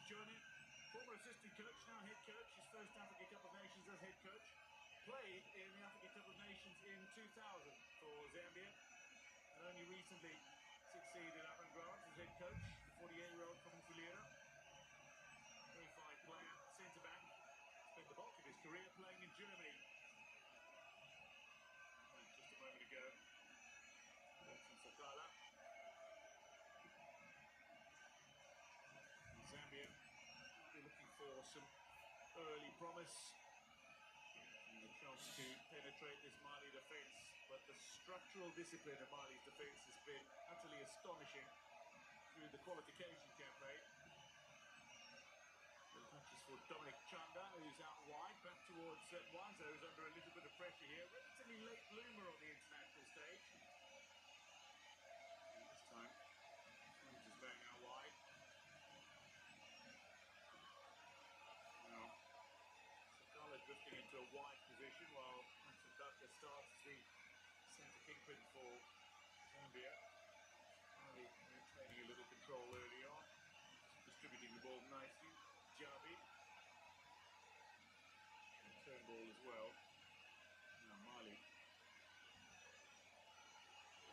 joining. Former assistant coach, now head coach. His first African Cup of Nations as head coach. Played in the African Cup of Nations in 2000 for Zambia. And only recently succeeded avant-garde as head coach. The 48-year-old from Montreal. Very fine player, centre-back. Spent the bulk of his career playing in Germany. And just a moment ago, Sakala. Zambia will be looking for some early promise and a chance to penetrate this Mali defence, but the structural discipline of Mali's defence has been utterly astonishing through the qualification campaign. The touches for Dominic Chanda, who's out wide, back towards Mwanza, who's under a little bit of pressure here. Relatively late bloomer on the international stage. And this time, he's back out wide. Now, Sakala drifting into a wide position while Casablanca starts the centre kingpin for Zambia. Mali maintaining a little control early on, distributing the ball nicely. Javi. And turn ball as well. Now Mali.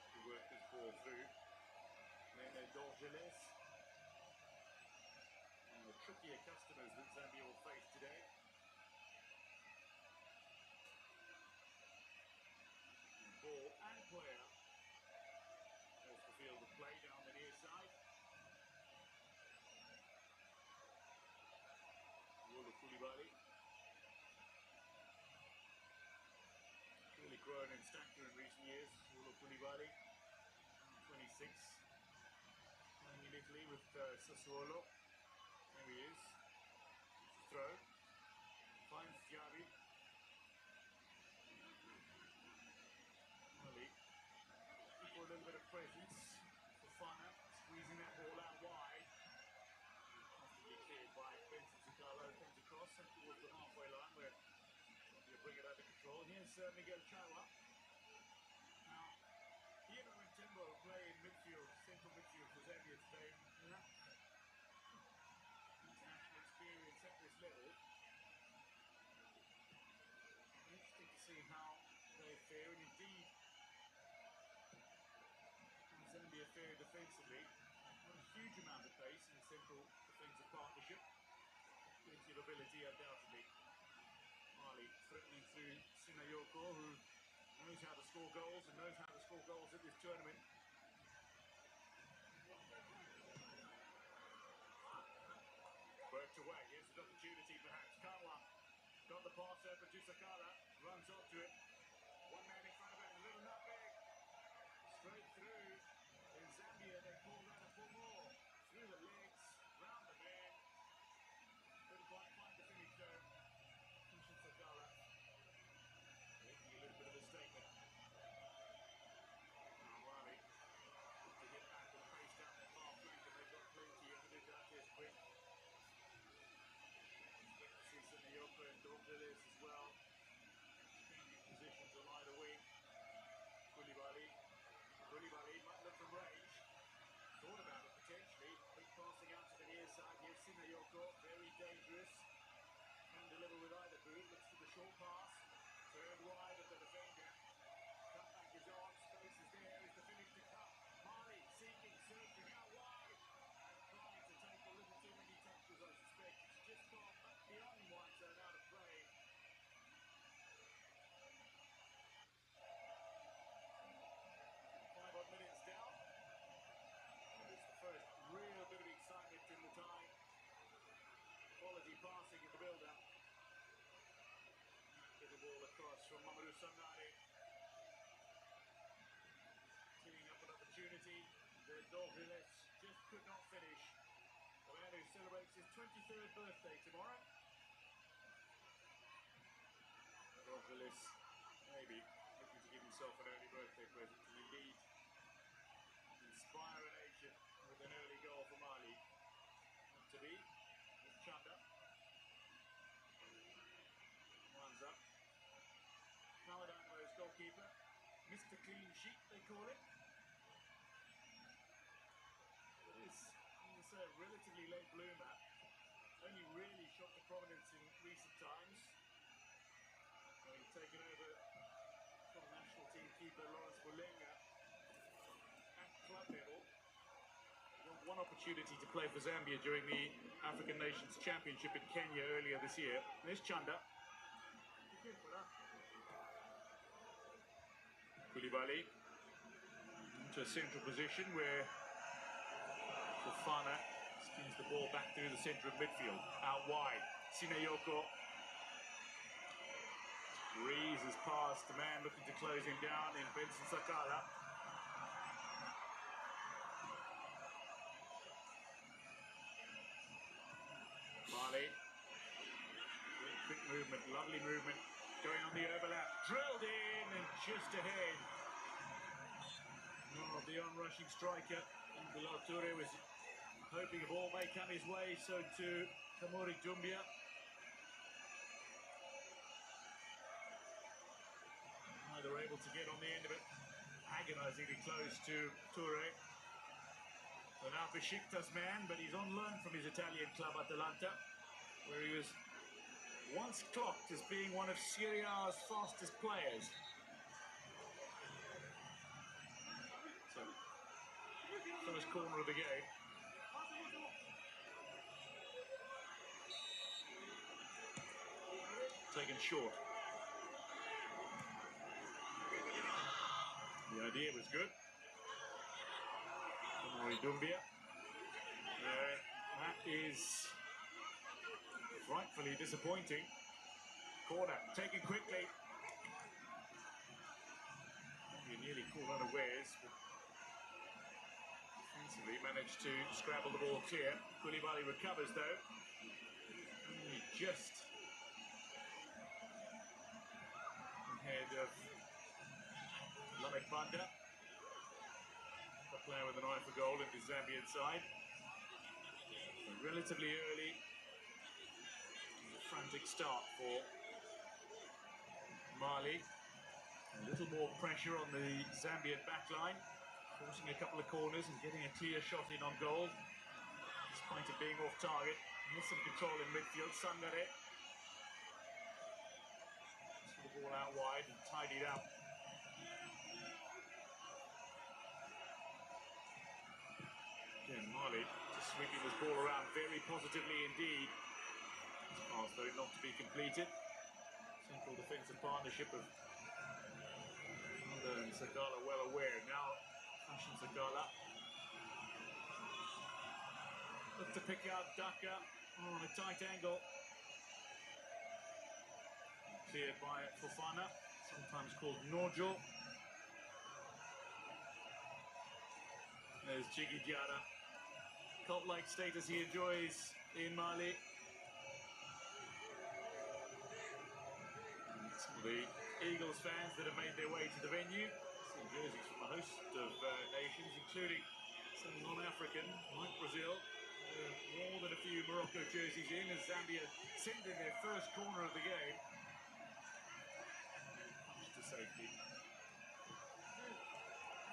To work this ball through. Nene Dorgeles. One of the trickier customers that Zambia will face today. And ball and player. There's the field of play down the near side. Koulibaly. Really grown in stature in recent years. Koulibaly, 26, playing in Italy with Sassuolo. There he is. Throw. Finds Javi. Mali. For a little bit of presence. Fofana squeezing that ball out wide. Cleared by Benson Sakala, comes across and towards the halfway line where you bring it under control. Here's Miguel Chawa. Now, Ian and Timbo play in midfield, central midfield for Zambia today. International experience at this level. Interesting to see how they fare, and indeed, Zambia fare defensively. Not a huge amount of pace in the central defensive partnership. Plenty of ability, undoubtedly. Mali threatening through Sinayoko, who knows how to score goals and knows how to score goals at this tournament. Worked away. Here's an opportunity, perhaps. Kawa got the pass open to Sakala, runs up to it. One man in front of him, a little nutmeg. Straight through. In Zambia, they call that a pull through the legs, round the man. Couldn't quite find the finish though. Kishan Sakala making a little bit of a statement. Now Mali to get back and face down their far flank, and they've got plenty of it out this quick. Expect to see some Yoko and Dorgeles as well. Changing positions on either wing. Koulibaly might look from range. Thought about it potentially. Quick passing out to the near side. Here's Sinayoko, very dangerous. Can deliver with either boot. Looks for the short pass. Turned wide of the defender. Cutback is on. Space is there. Is the finish to cut. Mali seeking, searching out wide. And trying to take a little too many touches, I suspect. It's just gone beyond one turn out of play. 5 odd minutes down. And it's the first real bit of excitement in the tie. Quality passing in the build-up. Get the ball across from Mamadou Sanare. Teeing up an opportunity. The Dorgeles just could not finish. The man who celebrates his 23rd birthday tomorrow. Dorgeles maybe looking to give himself an early birthday present and indeed inspire a nation with an early goal for Mali. Not to be, with Chanda. One's up. Maladano's goalkeeper. Mr. Clean Sheet, they call it. It is, I'm going to say, a relatively late bloomer. only really shot to prominence in recent times. Having taken over from national team keeper Lawrence Mulenga at club level. One opportunity to play for Zambia during the African Nations Championship in Kenya earlier this year. There's Chanda. Koulibaly into a central position where Fofana spins the ball back through the centre of midfield. Out wide, Sinayoko breezes past the man looking to close him down in Benson Sakala. Mali, quick movement, lovely movement, going on the overlap, drilled in and just ahead. Oh, the on-rushing striker, Bilal Toure, was hoping a ball may come his way, so too Kamori Dumbia. Neither able to get on the end of it, agonisingly close to Toure. So now Besiktas man, but he's on loan from his Italian club Atalanta, where he was once clocked as being one of Serie A's fastest players. So, first corner of the game. Taken short. The idea was good. Kamori Dumbia. That is frightfully disappointing. Corner taken quickly. You nearly caught unawares, but defensively managed to scrabble the ball clear. Koulibaly recovers though. Only just ahead of Lamek Banda, the player with an eye for goal in the Zambian side. Relatively early, a frantic start for Mali. A little more pressure on the Zambian backline, forcing a couple of corners and getting a clear shot in on goal, despite it being off target. With some control in midfield, Sangare. The ball out wide and tidied up. Again, Mali just sweeping this ball around very positively indeed. This pass, though, not to be completed. Central defensive partnership of Honda and Sakala well aware. Now, Fashion Sakala. Look to pick out Daka on a tight angle. Cleared by Fofana, sometimes called Nojo. There's Jiggy Diarra. Cult-like status he enjoys in Mali. Some of the Eagles fans that have made their way to the venue, some jerseys from a host of nations, including some non-African, like Brazil. More than a few Morocco jerseys in, as Zambia send in their first corner of the game. Much to safety.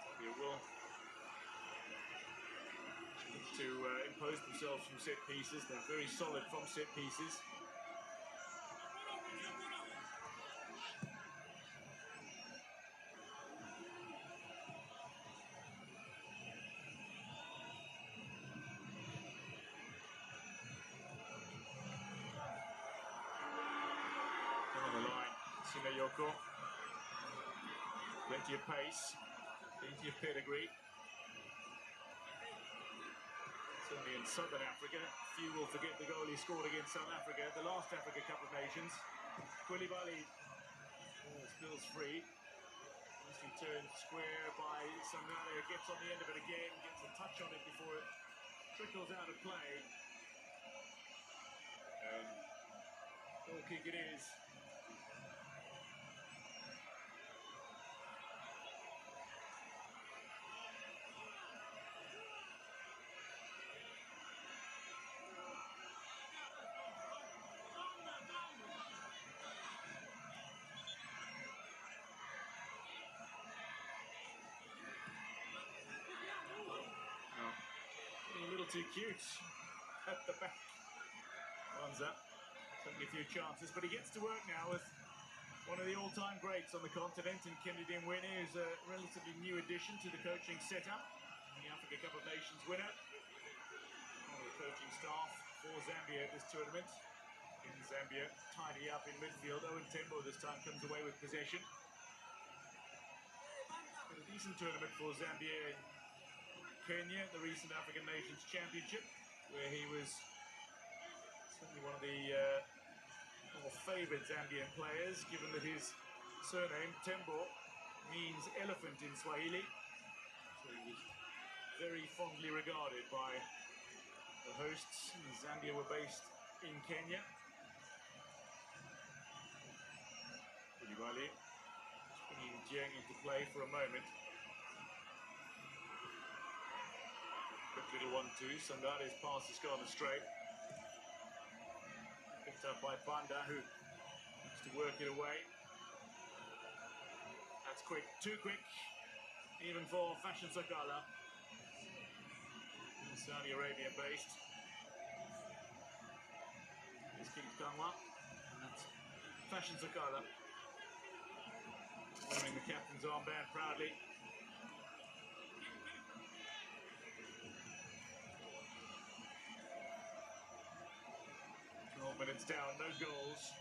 Zambia will to impose themselves from set pieces. They're very solid from set pieces. On the line, Sinayoko. Plenty of pace, plenty of pedigree. Certainly in Southern Africa, few will forget the goal he scored against South Africa, the last Africa Cup of Nations. Koulibaly spills free. Nicely turned square by Sangare, gets on the end of it again, gets a touch on it before it trickles out of play. And goal kick it is. A little too cute at the back. Runs up, taking a few chances, but he gets to work now with one of the all-time greats on the continent in Kennedy Mwene, who's a relatively new addition to the coaching setup. The Africa Cup of Nations winner. One of the coaching staff for Zambia at this tournament. In Zambia, tidy up in midfield. Owen Tembo this time comes away with possession. It's been a decent tournament for Zambia in Kenya, the recent African Nations Championship, where he was certainly one of the more favoured Zambian players, given that his surname, Tembo, means elephant in Swahili. So he was very fondly regarded by the hosts. Zambia were based in Kenya. Bilingual bringing Jiang into play for a moment. Quick little 1-2. Sangare's pass has gone astray. Picked up by Banda, who wants to work it away. That's quick, too quick, even for Fashion Sakala. Saudi Arabia based. Here's King Kanwa, and that's Fashion Sakala. Wearing the captain's armband proudly. 12 minutes down, no goals.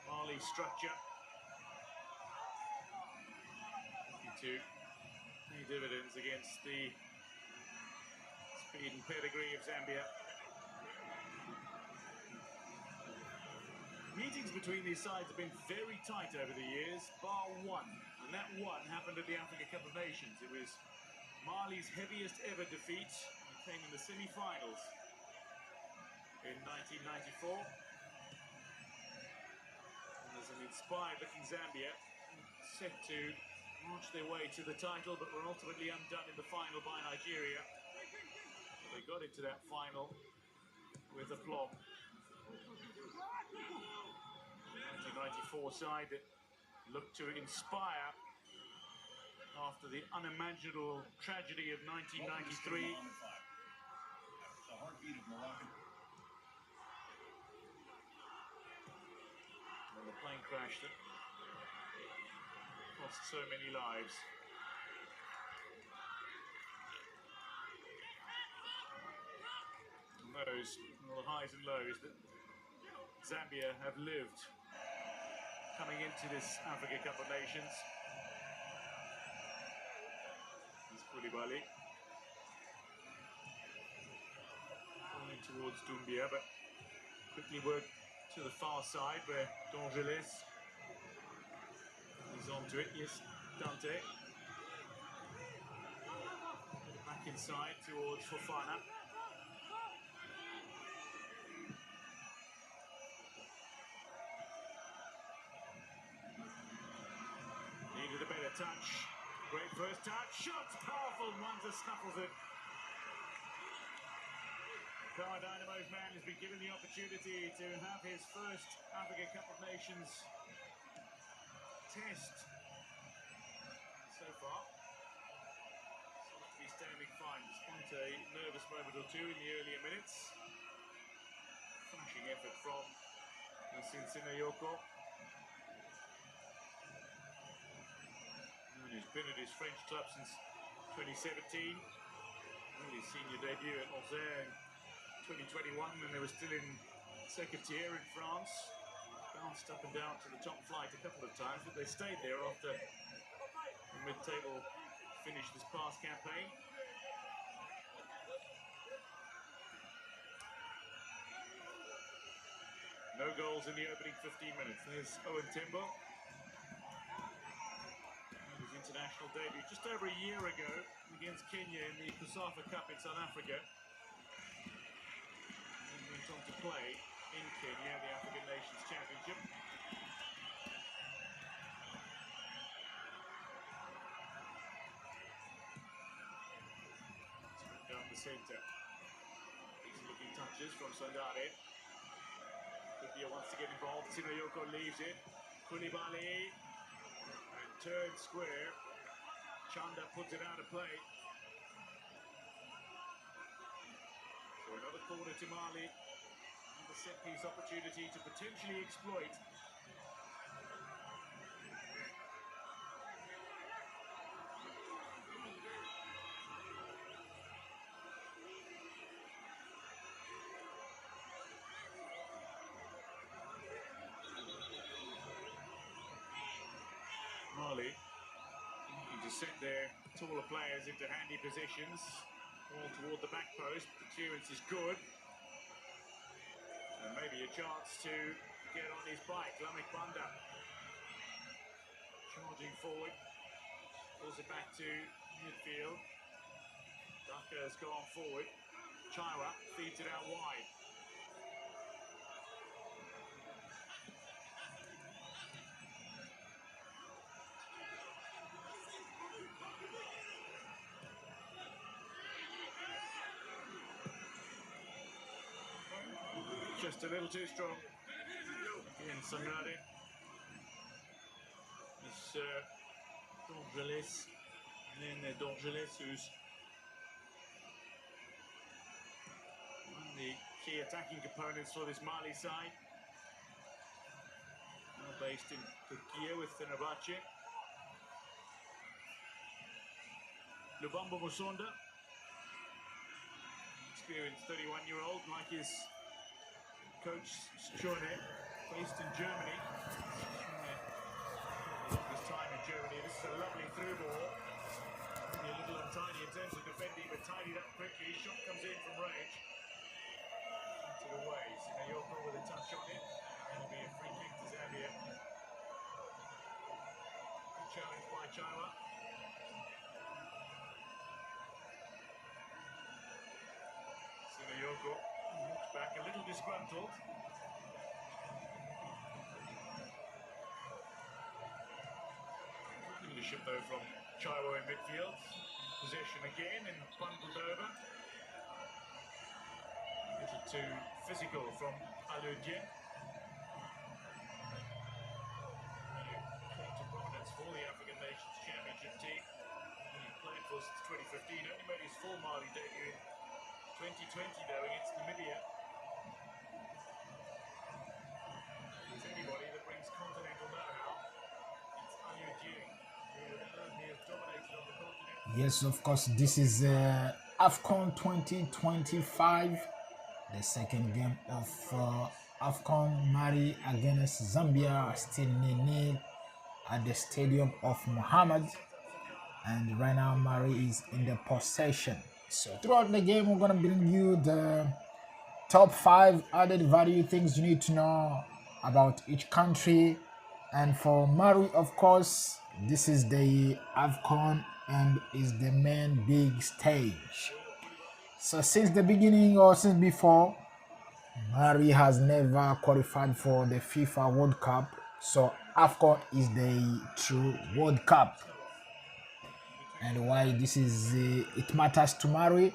Mali structure. To pay dividends against the speed and pedigree of Zambia. Meetings between these sides have been very tight over the years, bar one. And that one happened at the Africa Cup of Nations. It was Mali's heaviest ever defeat. It came in the semi-finals in 1994. And there's an inspired-looking Zambia set to march their way to the title, but were ultimately undone in the final by Nigeria. They got into that final with aplomb. 1994 side that looked to inspire after the unimaginable tragedy of 1993. The heartbeat of Moroccan. And the plane crash that cost so many lives. And those all the highs and lows that Zambia have lived coming into this Africa Cup of Nations. Here's Koulibaly. Falling towards Doumbia, but quickly worked to the far side where D'Angeles is onto it. Yes, Dante. Back inside towards Fofana. Needed a better touch. Great first touch. Shots powerful. Mwanza snuffles it. Power Dynamo's man has been given the opportunity to have his first Africa Cup of Nations test. So far, seems to be standing fine despite a nervous moment or two in the earlier minutes. Flashing effort from Sinayoko. Who's been at his French club since 2017. Really senior debut at Auxerre in 2021 when they were still in second tier in France. Bounced up and down to the top flight a couple of times, but they stayed there after the mid-table finish this past campaign. No goals in the opening 15 minutes. There's Owen Tembo. His international debut just over a year ago against Kenya in the COSAFA Cup in South Africa. And went on to play in Kenya, the African Nations Championship. Down the centre. Decent looking touches from Sangare. Kubia wants to get involved. Sinayoko leaves it. Koulibaly. And turns square. Chanda puts it out of play. So another corner to Mali. Number set-piece opportunity to potentially exploit. Mali looking to set their taller players into handy positions, all toward the back post. The clearance is good, and maybe a chance to get on his bike. Lamek Banda charging forward, pulls it back to midfield. Daka has gone forward. Chaiwa feeds it out wide. Just a little too strong. Again, Sangrade. This Dorgeles. And then Dorgeles, who's one of the key attacking components for this Mali side. Now based in Turkey with Fenerbahce. Lubambo Musonda. Experienced 31-year-old, like his coach Schöne, based in Germany. This time in Germany. This is a lovely through ball. Maybe a little untidy in terms of defending, but tidied up quickly. Shot comes in from range. Into the way. Sinayoko with a touch on it. It'll be a free kick to Zambia. Good challenge by Chaiwa. Sinayoko looks back a little disgruntled. Leadership though from Chaiwa in midfield. Possession again and bundled over. A little too physical from Aludje. Came to prominence for the African Nations Championship team. He played for since 2015. Only made his full Mali debut in 2020 though against Namibia. If there's anybody that brings continental know-how, it's Aludje. Yes, of course, this is AFCON 2025, the second game of AFCON. Mali against Zambia, still 0-0 at the stadium of Mohammed, and right now Mali is in the possession. So throughout the game, we're going to bring you the top 5 added value things you need to know about each country. And for Mali, of course, this is the AFCON and is the main big stage. So since the beginning or since before, Mali has never qualified for the FIFA World Cup. So AFCON is the true World Cup. And why this is it matters to Mali?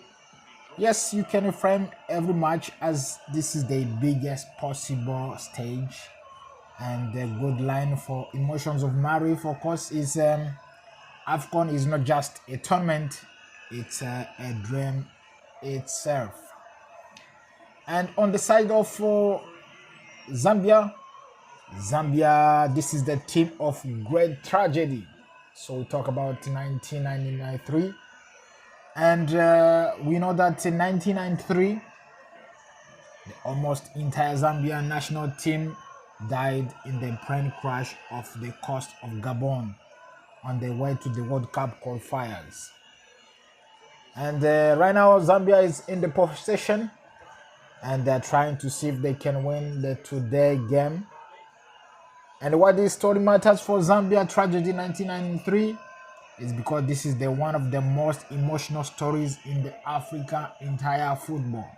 Yes, you can frame every match as this is the biggest possible stage. And the good line for emotions of Mali, of course, is AFCON is not just a tournament, it's a dream itself. And on the side of Zambia, this is the team of great tragedy. So we talk about 1993. And we know that in 1993, the almost entire Zambian national team died in the plane crash off the coast of Gabon on the way to the World Cup qualifiers. And right now Zambia is in the possession and they're trying to see if they can win the today game. And why this story matters for Zambia tragedy 1993 is because this is the one of the most emotional stories in the African entire football.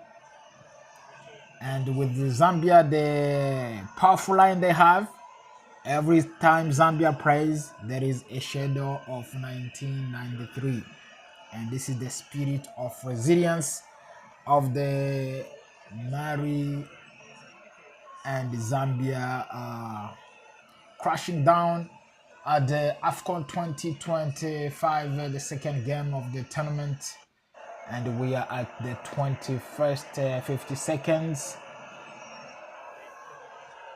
And with Zambia, the powerful line they have, every time Zambia plays, there is a shadow of 1993. And this is the spirit of resilience of the Mali and Zambia crashing down at the AFCON 2025, the second game of the tournament. And we are at the 21st 50 seconds.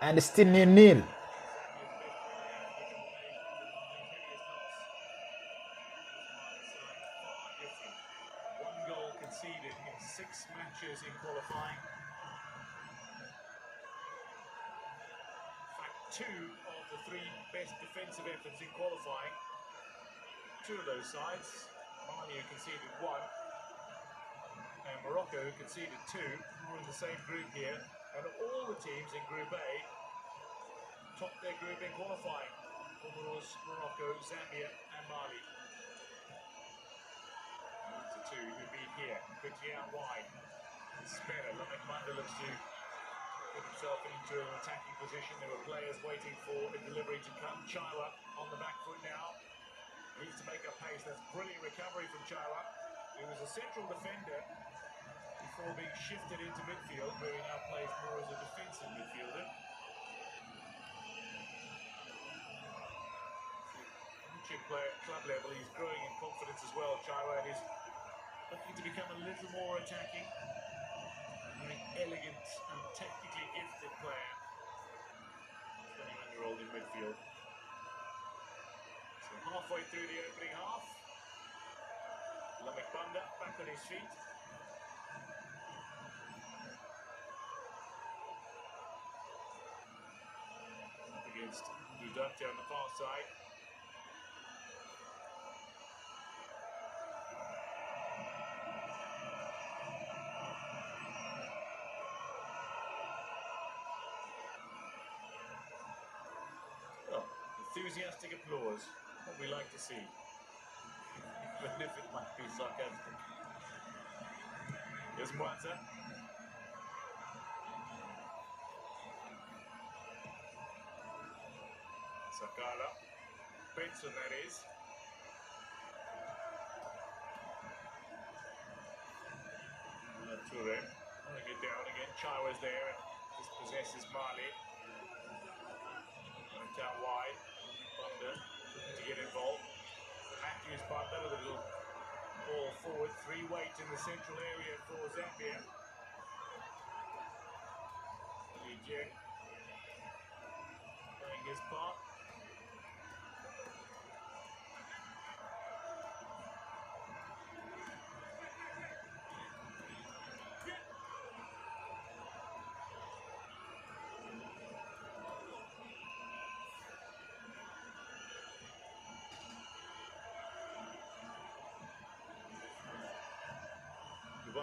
and still nil-nil. One goal conceded in 6 matches in qualifying. In fact, 2 of the 3 best defensive efforts in qualifying. 2 of those sides, Mali who conceded 1, and Morocco who conceded 2, were in the same group here, and all the teams in Group A topped their group in qualifying. Comoros, Morocco, Zambia and Mali. The 2 who beat here, quickly out wide. It's better. Mohammed looks to put himself into an attacking position. There were players waiting for a delivery to come. Chaiwa on the back foot now. Needs to make up pace. That's brilliant recovery from Chaiwa. He was a central defender before being shifted into midfield, where he now plays more as a defensive midfielder. Player at club level, he's growing in confidence as well. Chaiwa is looking to become a little more attacking. Very elegant and technically gifted player. 21-year-old in midfield. So halfway through the opening half, Banda back on his feet. Up against buildup on the far side. Enthusiastic applause, what we like to see, even if it might be sarcastic. Here's Mwata. Sakala. Benson, that is. Toure. Going to get down again. Chaiwa's there and dispossesses Mali. Went out wide. Banda looking to get involved. Matthews Banda with a little ball forward. 3 weight in the central area for Zambia. Lijek playing his part.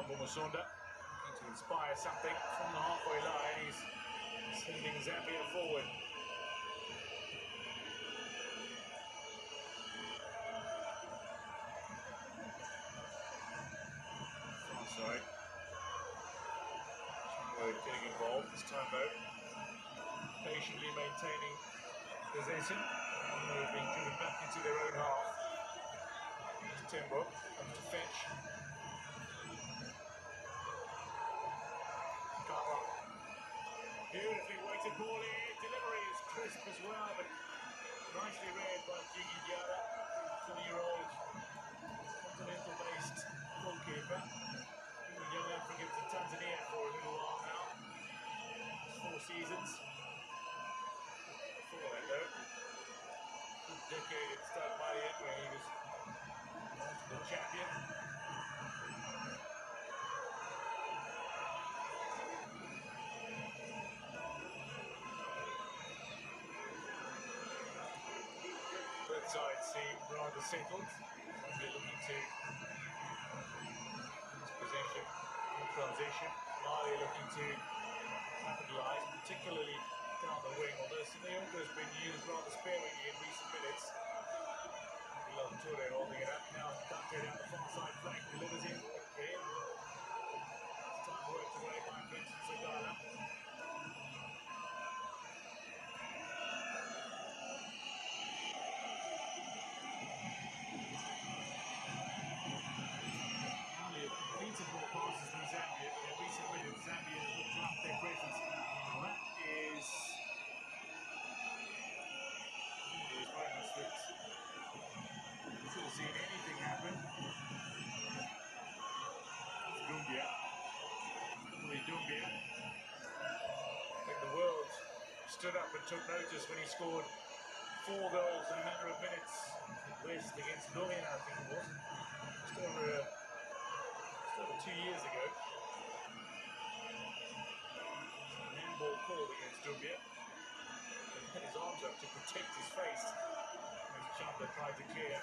Musonda looking to inspire something from the halfway line. He's sending Zambia forward. Far side. Chaiwa getting involved this time though. Patiently maintaining possession. They're being driven back into their own half. Tembo comes to fetch. Beautifully weighted ball in. Delivery is crisp as well, but nicely read by Jiggy Diarra, 20-year-old continental-based goalkeeper. Been with young Africans in Tanzania for a little while now. 4 seasons. Before that, though, a decade at Stade Malien where he was multiple champion. Sides seem rather settled. We're looking to use possession in transition. Mali looking to capitalise, particularly down the wing, although Sinayoko has been used rather sparingly in recent minutes. Toure holding it up now. Dante down the far side flank, delivers in again. This time worked away by Benson Sagala. stood up and took notice when he scored 4 goals in a matter of minutes. West against Lorient, I think it was. Just over 2 years ago. Handball called against Zambia. He had his arms up to protect his face as Chandler tried to clear.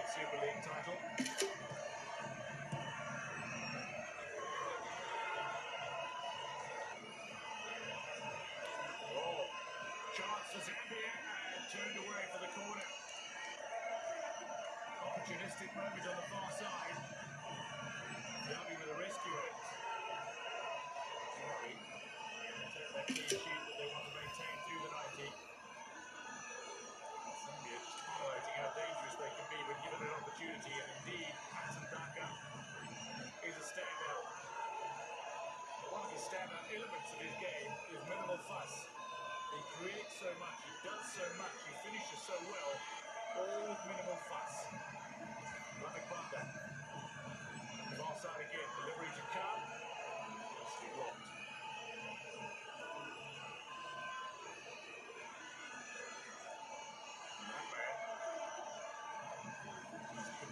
Super League title. Oh, chance for Zambia and turned away for the corner. Opportunistic moment on the far side. Zambia with a rescue act. Sorry. Take that clean sheet that they want to maintain through the 90. Zambia just highlighting how dangerous they can be when given an opportunity, and indeed, Casablanca is a standout. One of the standout elements of his game is minimal fuss. He creates so much, he does so much, he finishes so well, all with minimal fuss. Bamako. Far side again, delivery to Khan. Nicely blocked.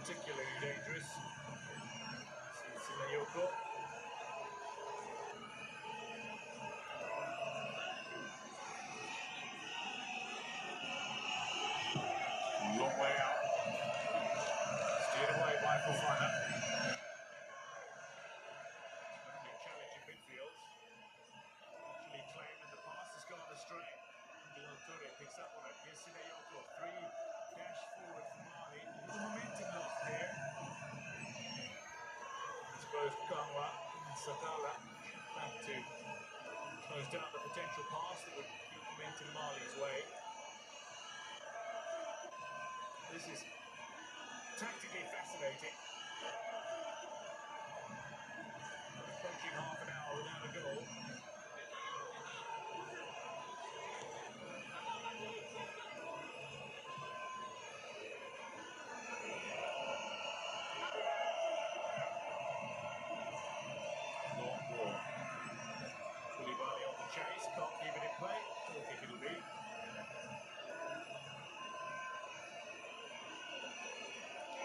Particularly dangerous. Sinayoko. Long way out. Steered away by Fofana. Challenge in midfield. Actually claimed and the pass has gone astray. Bilingual picks up on it. Here's Sinayoko. 3 dash forward for Mali. The momentum lost there. It's both Kanwa and Sakala back to close down the potential pass that would keep momentum Mali's way. This is tactically fascinating. Approaching half an hour without a goal. Chase, can't keep it in play. Goal kick it'll be.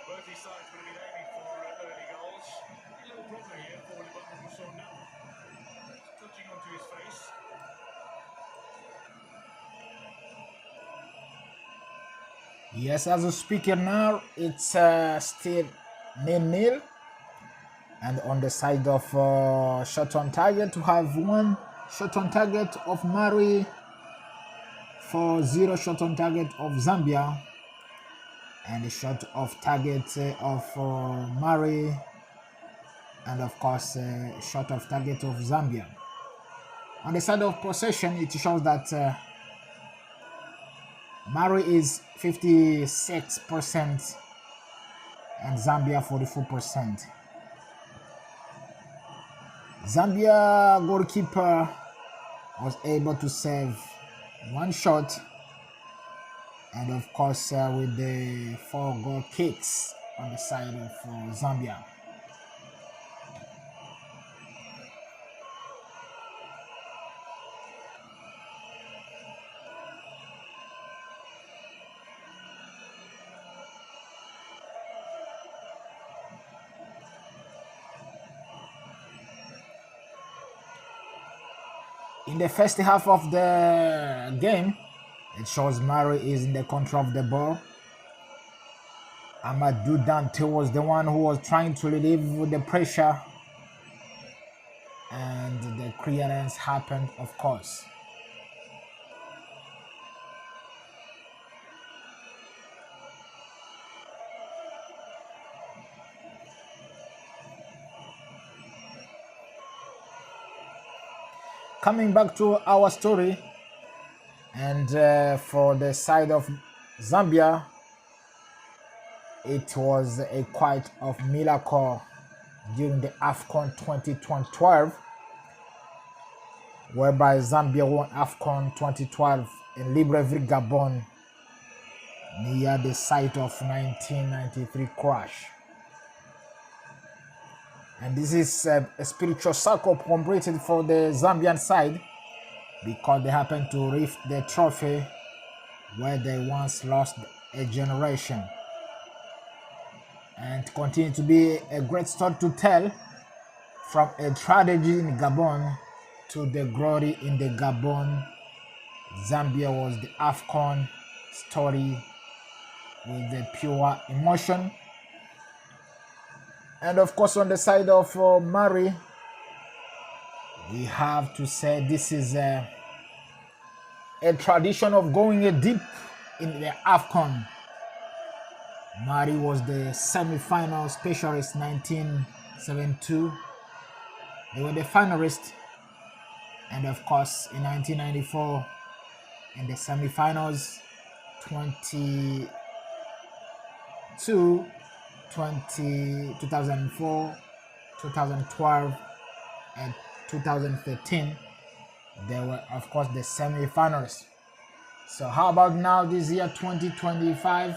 Both these sides would have been aiming for early goals. A little problem here for Bamako. Touching onto his face. Yes, as a speaker now, it's still 0-0. And on the side of shot on target, we have 1 shot on target of Mali for 0 shot on target of Zambia, and a shot of target of Mali, and of course shot of target of Zambia. On the side of possession, it shows that Mali is 56% and Zambia 44%. Zambia goalkeeper was able to save 1 shot, and of course with the 4 goal kicks on the side of Zambia. In the first half of the game, it shows Mali is in the control of the ball. Amadou Dante was the one who was trying to relieve the pressure, and the clearance happened, of course. Coming back to our story, and for the side of Zambia, it was a quite of miracle during the AFCON 2012, whereby Zambia won AFCON 2012 in Libreville, Gabon near the site of 1993 crash. And this is a spiritual circle completed for the Zambian side because they happened to reach the trophy where they once lost a generation. And continue to be a great story to tell, from a tragedy in Gabon to the glory in the Gabon. Zambia was the AFCON story with the pure emotion. And of course, on the side of Mali, we have to say this is a tradition of going deep in the AFCON. Mali was the semi-final specialist 1972. They were the finalists. And of course, in 1994, in the semi-finals, 2004, 2012, and 2013, they were, of course, the semi-finals. So how about now this year, 2025?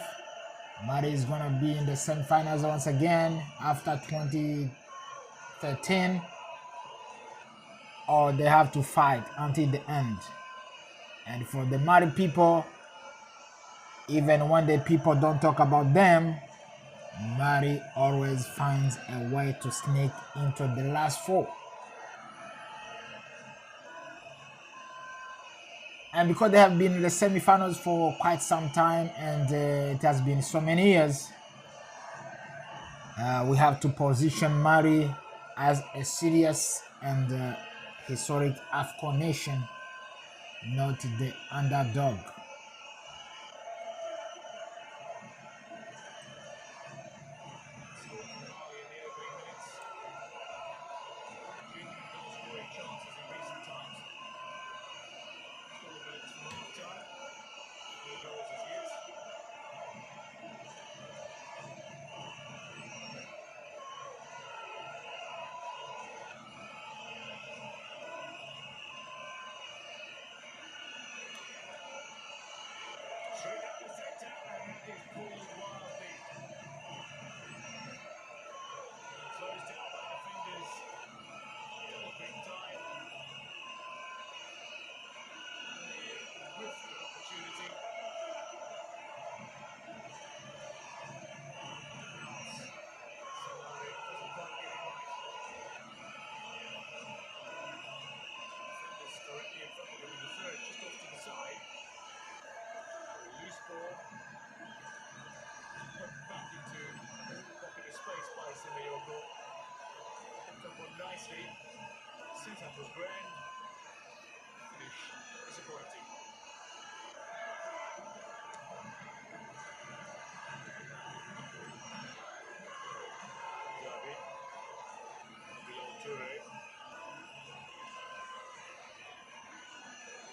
Mali is going to be in the semi-finals once again after 2013, or they have to fight until the end. And for the Mali people, even when the people don't talk about them, Mali always finds a way to sneak into the last four. And because they have been in the semi-finals for quite some time, and it has been so many years, we have to position Mali as a serious and historic AFCON nation, not the underdog. Straight up the centre, and that is pulled wildly. Closed down by defenders. Still big time. The whiff of an opportunity. Solari doesn't quite get it right. Defenders directly in front of him in the third, just off to the side. Loose ball. Put back into a pocket of space by Sinayoko. Picked up on nicely. Set up was grand. Finish disappointing. Gabi. Below Toure.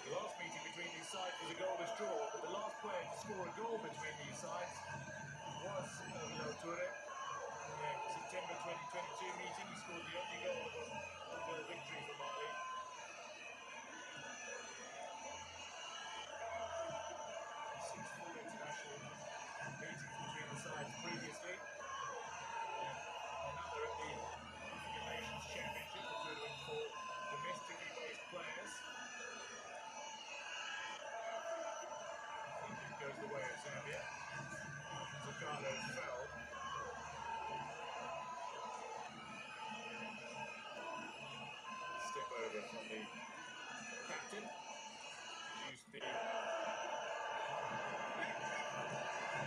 The last meeting between these sides was a goalless draw, but the last player to score a goal between these sides was Below Toure. In the September 2022 meeting, he scored the only goal of a 1-0 victory for Mali. 6 full international meetings between the sides previously. Another at the African Nations Championship, the tournament for domestically based players. I think it goes the way of Zambia. Zagalo fell. Step over from the captain. Used the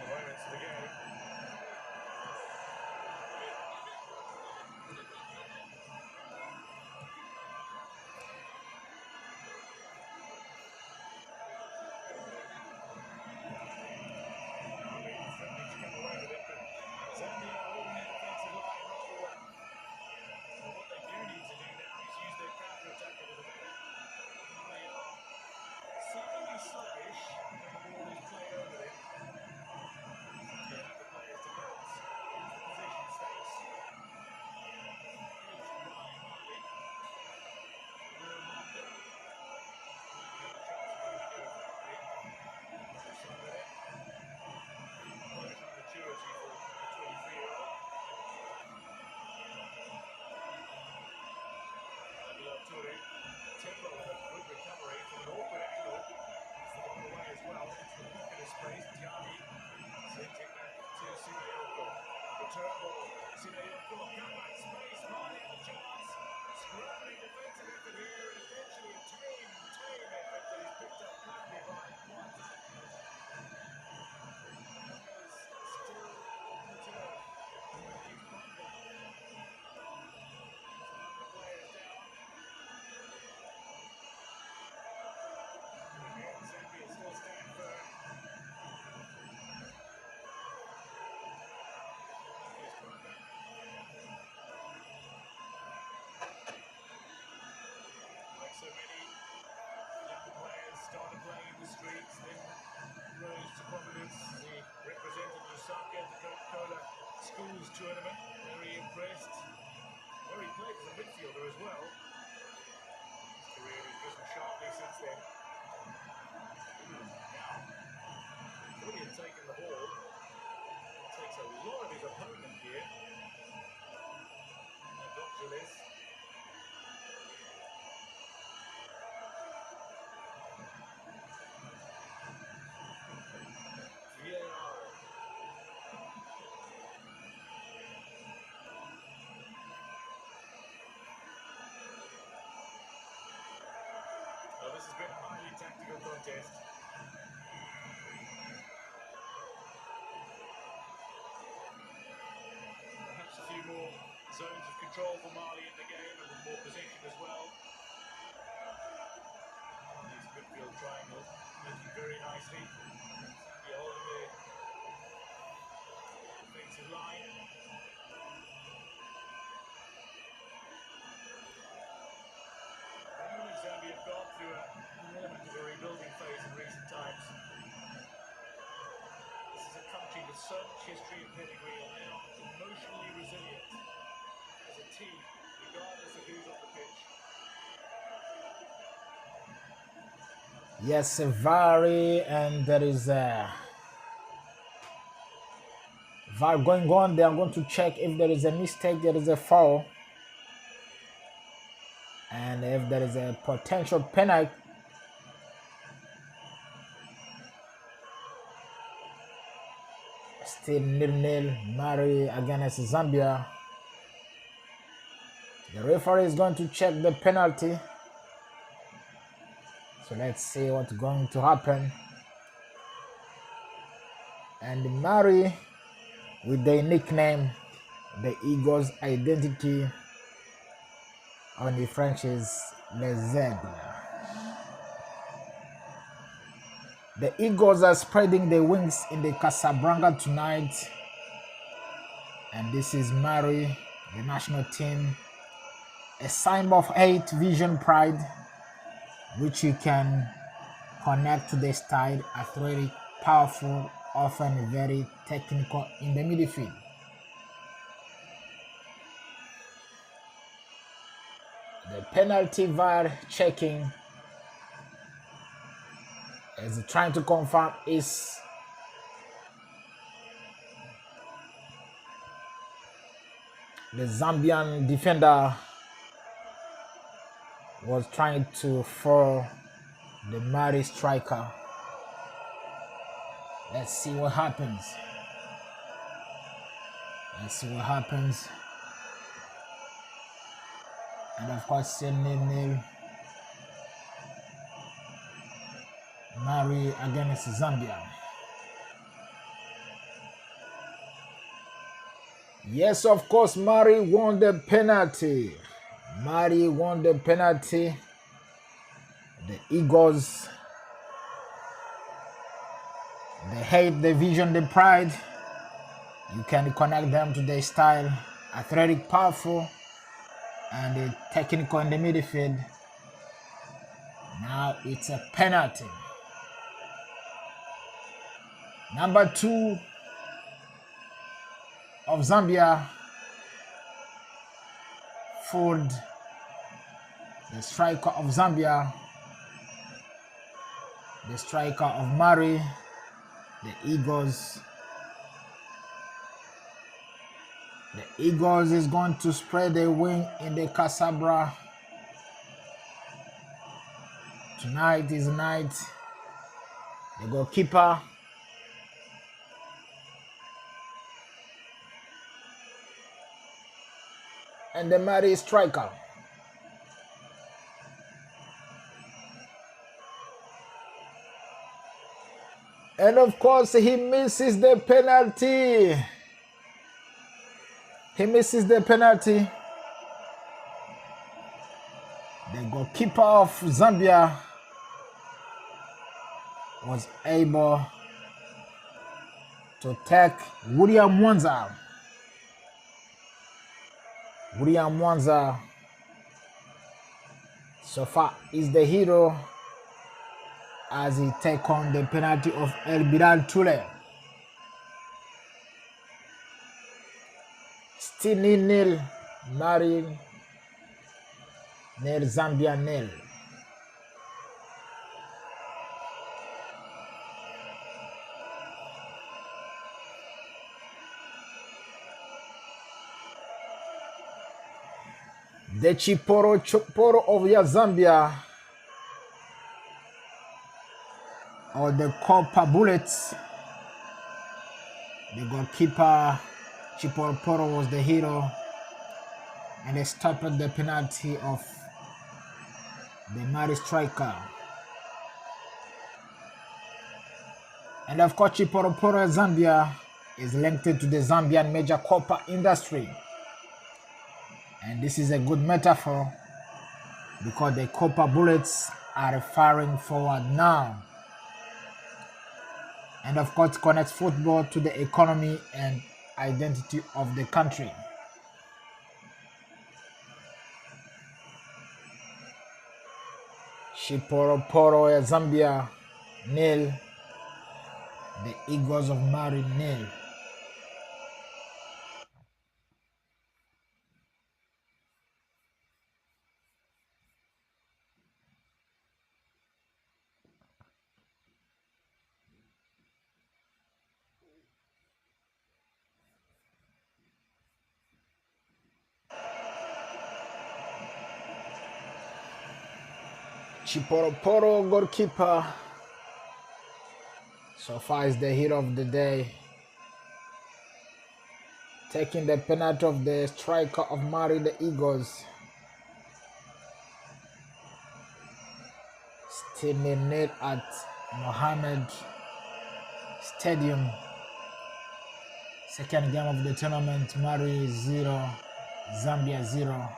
awareness of the game. Zambia are holding their defensive line rather well. So what they do need to do now is use their counter-attack a little better. They are seemingly sluggish when the ball is played over them. They have the So many young players started playing in the streets, then rose to prominence. He represented Lusaka at the Coca-Cola Schools Tournament. Very impressed. Where he played as a midfielder as well. His career has risen sharply since then. Now, when he had taken the ball, he takes a lot of his opponent here. Watchalong. Well, this has been a highly tactical contest. Perhaps a few more zones of control for Mali in the game and with more possession as well. Mali's midfield triangle working very nicely. Zambia holding the defensive line. Mali and Zambia have gone through an element of a rebuilding phase in recent times. This is a country with so much history and pedigree, and they are emotionally resilient as a team, regardless of who's on the pitch. Yes, Vari, and there is a VAR going on. They are going to check if there is a mistake, there is a foul, and if there is a potential penalty. Still 0-0, Mali against Zambia. The referee is going to check the penalty. So let's see what's going to happen. And Mali, with their nickname, the Eagles' identity on the French is Les Aigles. The Eagles are spreading their wings in the Casablanca tonight. And this is Mali, the national team. A sign of hate, vision, pride, which you can connect to the style, athletic, powerful, often very technical in the midfield. The penalty VAR checking is trying to confirm is the Zambian defender was trying to foul the Mali striker. Let's see what happens. Let's see what happens. And of course, 0-0. Mali against Zambia. Yes, of course, Mali won the penalty. Mali won the penalty. The Eagles, they hate the vision, the pride. You can connect them to their style, athletic, powerful, and the technical in the midfield. Now it's a penalty. Number 2 of Zambia fooled the striker of Zambia, the striker of Mali, the Eagles. The Eagles is going to spread their wing in the Casablanca. Tonight is night. The goalkeeper and the Mali striker. And of course, he misses the penalty. He misses the penalty. The goalkeeper of Zambia was able to take William Mwanza. So far is the hero as he take on the penalty of El Bilal Toure. Still 0-0, Mali nil, Zambia nil. The Chiporo of Zambia, or the Copper Bullets. The goalkeeper Chiporo was the hero, and they stopped the penalty of the Mali striker. And of course, Chiporo Zambia is linked to the Zambian major copper industry. And this is a good metaphor because the copper bullets are firing forward now. And of course, connects football to the economy and identity of the country. Chiporo Zambia nil, the Eagles of Mali nil. Chiporo goalkeeper so far is the hero of the day, taking the penalty of the striker of Mali, the Eagles. Still 0-0 at Mohammed Stadium. Second game of the tournament, Mali 0, Zambia 0.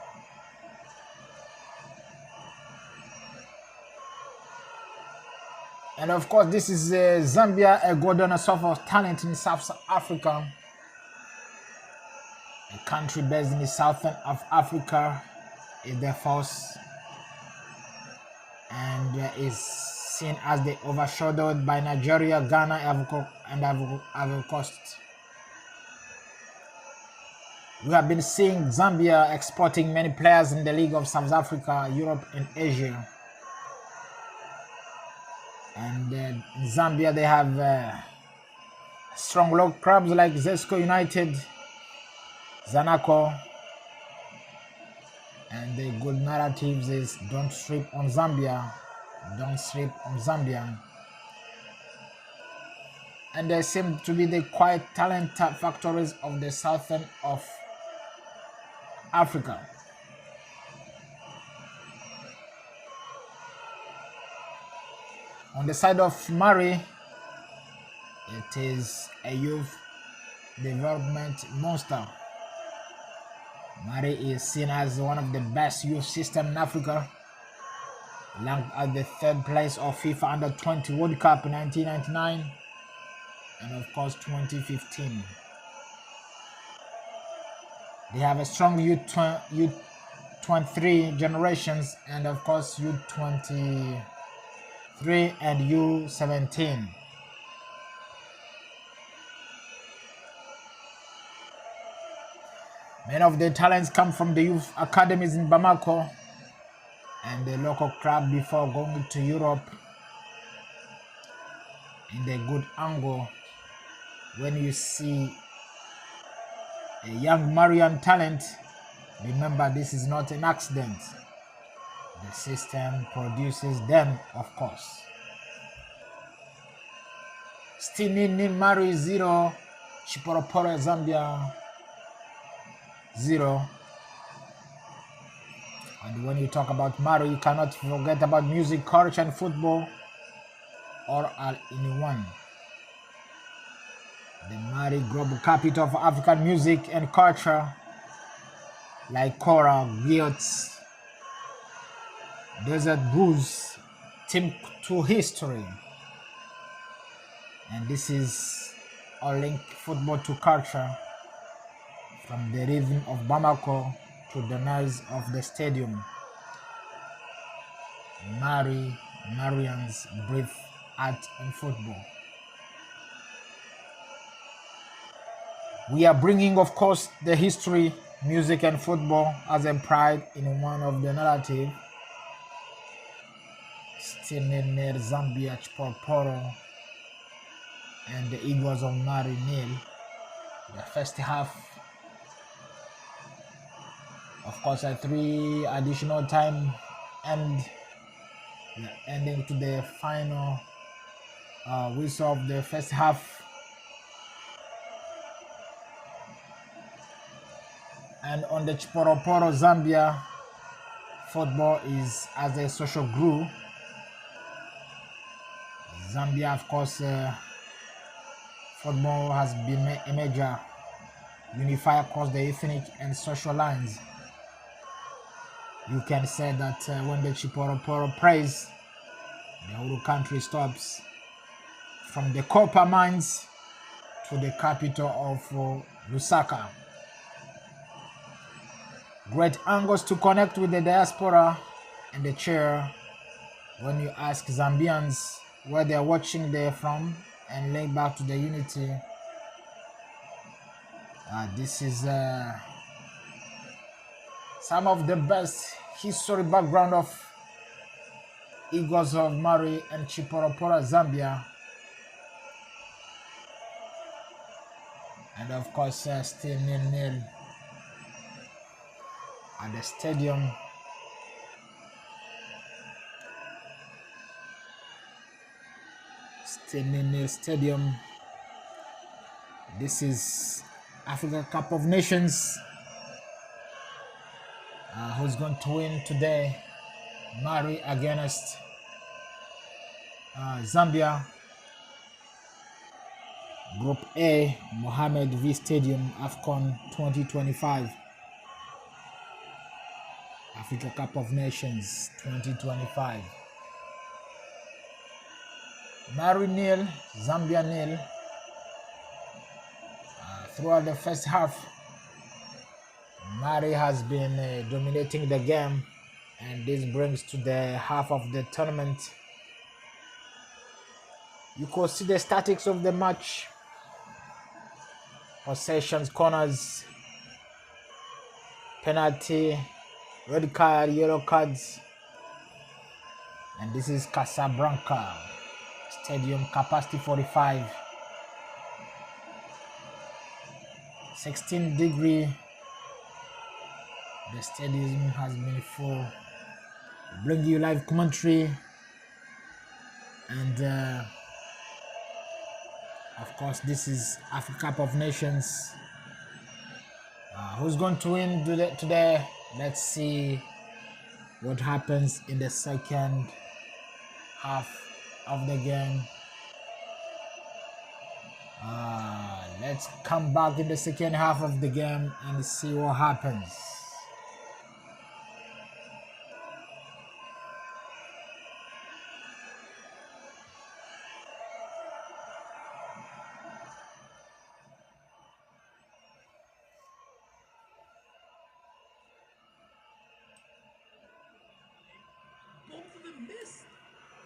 And of course, this is Zambia, a golden source of talent in South Africa, a country based in the southern of Africa, is the first and is seen as the overshadowed by Nigeria, Ghana, and Ivory Coast. We have been seeing Zambia exporting many players in the League of South Africa, Europe, and Asia. And in Zambia, they have strong local clubs like Zesco United, Zanaco, and the good narratives is don't sleep on Zambia, don't sleep on Zambia. And they seem to be the quiet talent factories of the southern of Africa. On the side of Mali, it is a youth development monster. Mali is seen as one of the best youth systems in Africa, ranked at the third place of FIFA Under-20 World Cup in 1999 and of course 2015. They have a strong U23 generations and of course U23 and U17. Many of the talents come from the youth academies in Bamako and the local club before going to Europe. In the good angle, when you see a young Malian talent, remember this is not an accident. The system produces them, of course. Still Mali 0, Chiporo Zambia 0. And when you talk about Mali, you cannot forget about music, culture, and football, all are in one. The Mali global capital of African music and culture, like Kora, Griots, Desert Blues, Team to history. And this is all linked football to culture, from the rhythm of Bamako to the noise of the stadium. Marian's brief art in football. We are bringing, of course, the history, music, and football as a pride in one of the narrative. Still near Zambia, Chipolopolo, and the Eagles of Mali nil. The first half, of course, a 3 additional time, and ending to the final whistle of the first half. And on the Chipolopolo, Zambia, football is as a social glue. Zambia, of course, football has been a major unifier across the ethnic and social lines. You can say that when the Chipolopolo prays, the whole country stops. From the copper mines to the capital of Lusaka. Great angles to connect with the diaspora and the chair when you ask Zambians where they're watching there from and link back to the unity. This is some of the best history background of Eagles of Mali and Chipolopolo, Zambia. And of course, still 0-0 at the stadium. Still 0-0 stadium. This is Africa Cup of Nations. Who's going to win today? Mali against Zambia. Group A, Mohammed V Stadium, AFCON 2025. Africa Cup of Nations 2025. Mali nil, Zambia nil. Throughout the first half, Mali has been dominating the game, and this brings to the half of the tournament. You could see the statics of the match. Possessions, corners, penalty, red card, yellow cards. And this is Casablanca Stadium, capacity 45. 16 degree. The stadium has been full. Bring you live commentary. And of course, this is Africa Cup of Nations. Who's going to win today? Let's see what happens in the second half of the game. Let's come back in the second half of the game and see what happens. Both of them missed.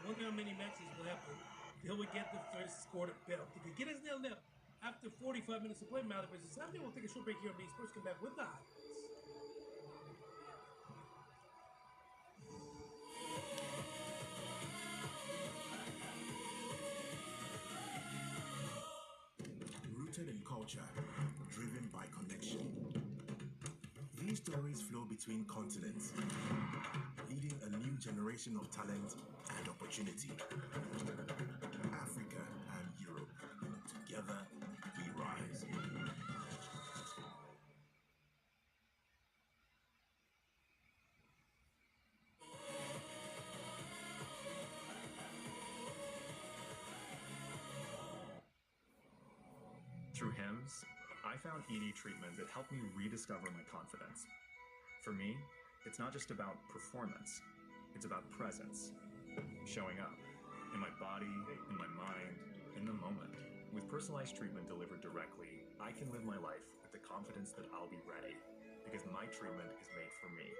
I wonder how many matches will happen. They will get the first quarter belt. If you get us 0-0 after 45 minutes of play, Mali versus Zambia, we'll take a short break here on these first come back with the highlights. Rooted in culture, driven by connection. These stories flow between continents, leading a new generation of talent and opportunity. Africa and Europe, together we rise. Through hymns, I found ED treatment that helped me rediscover my confidence. For me, it's not just about performance, it's about presence, showing up in my body, in my mind, in the moment. With personalized treatment delivered directly, I can live my life with the confidence that I'll be ready, because my treatment is made for me.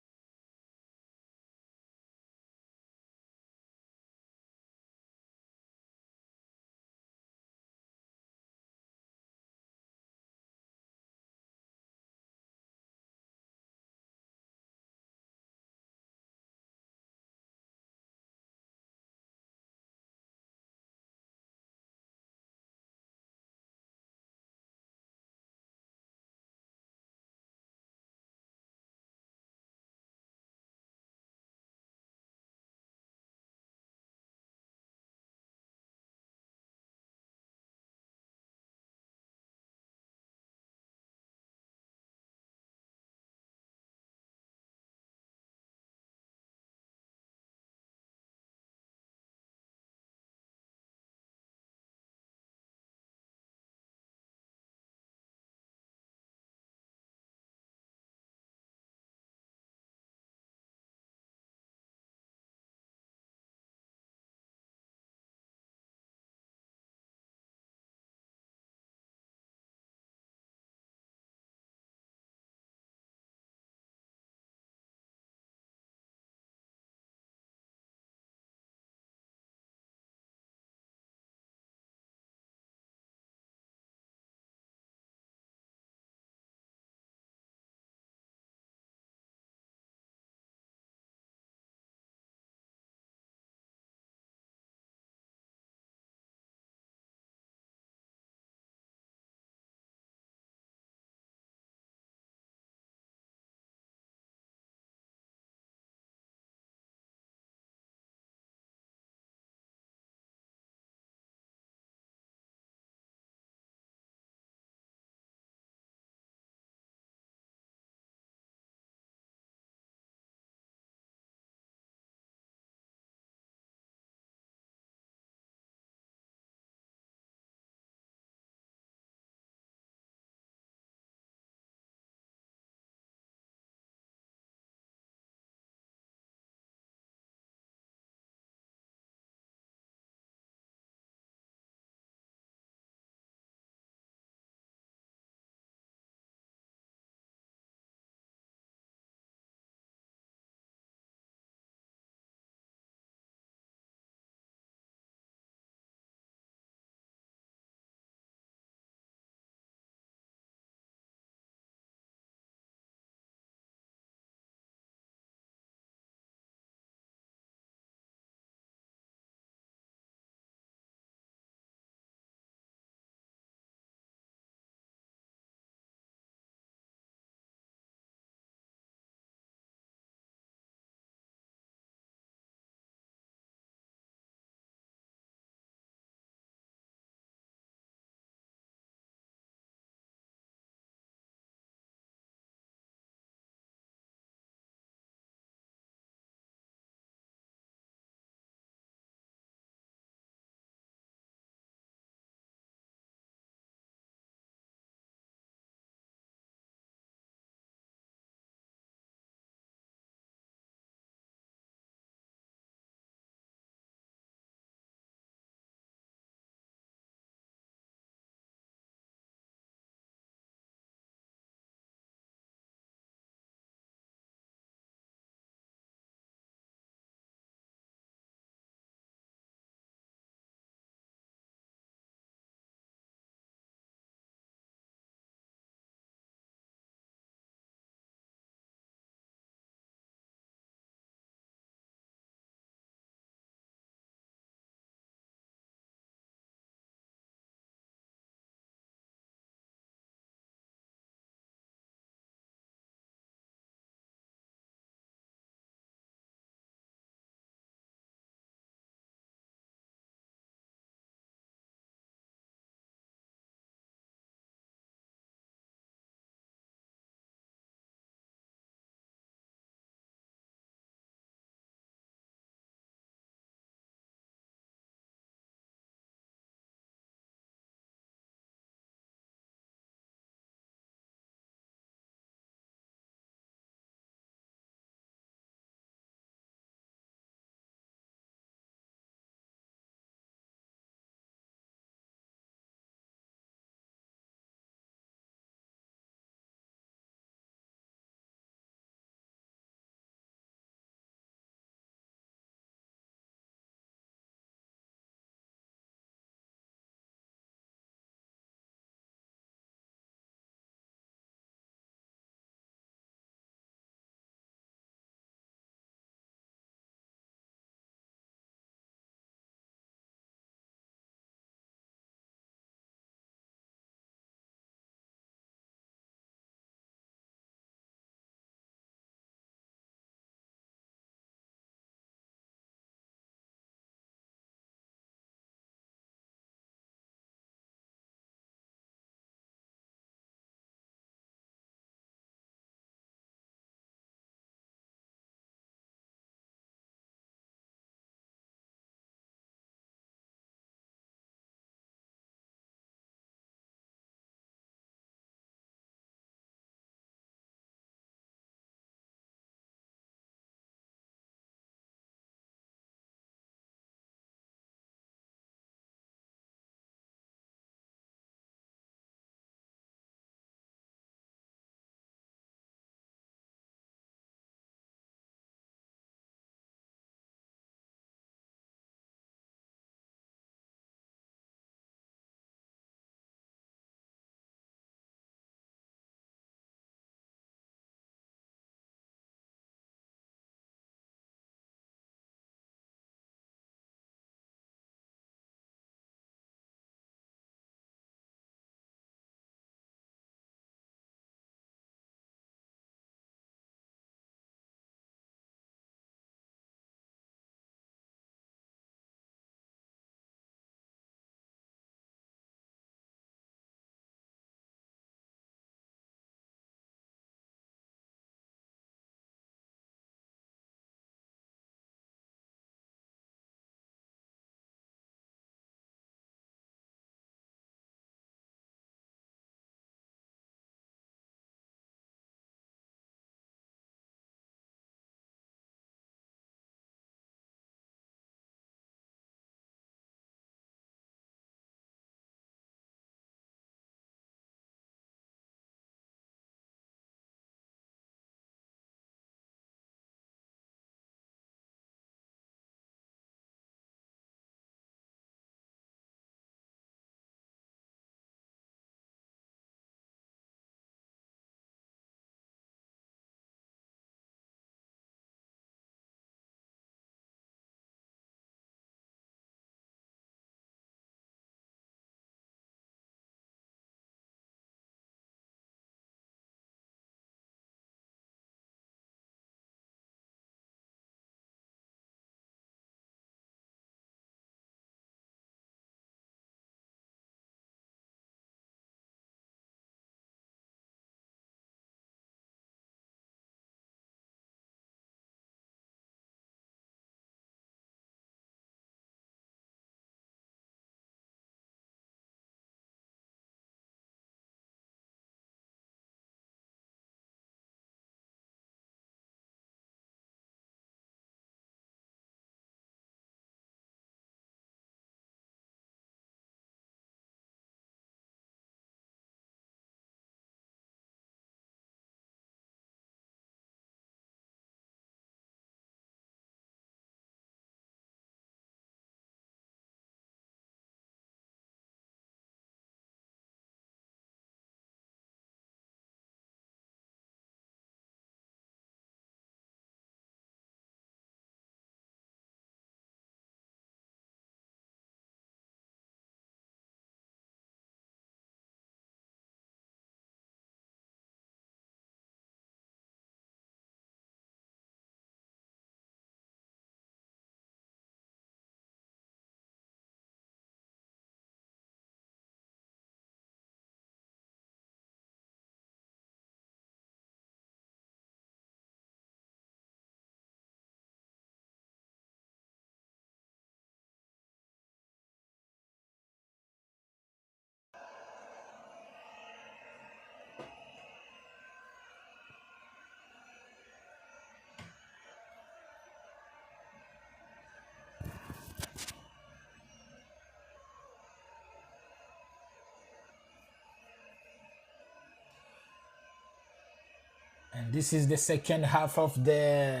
And this is the second half of the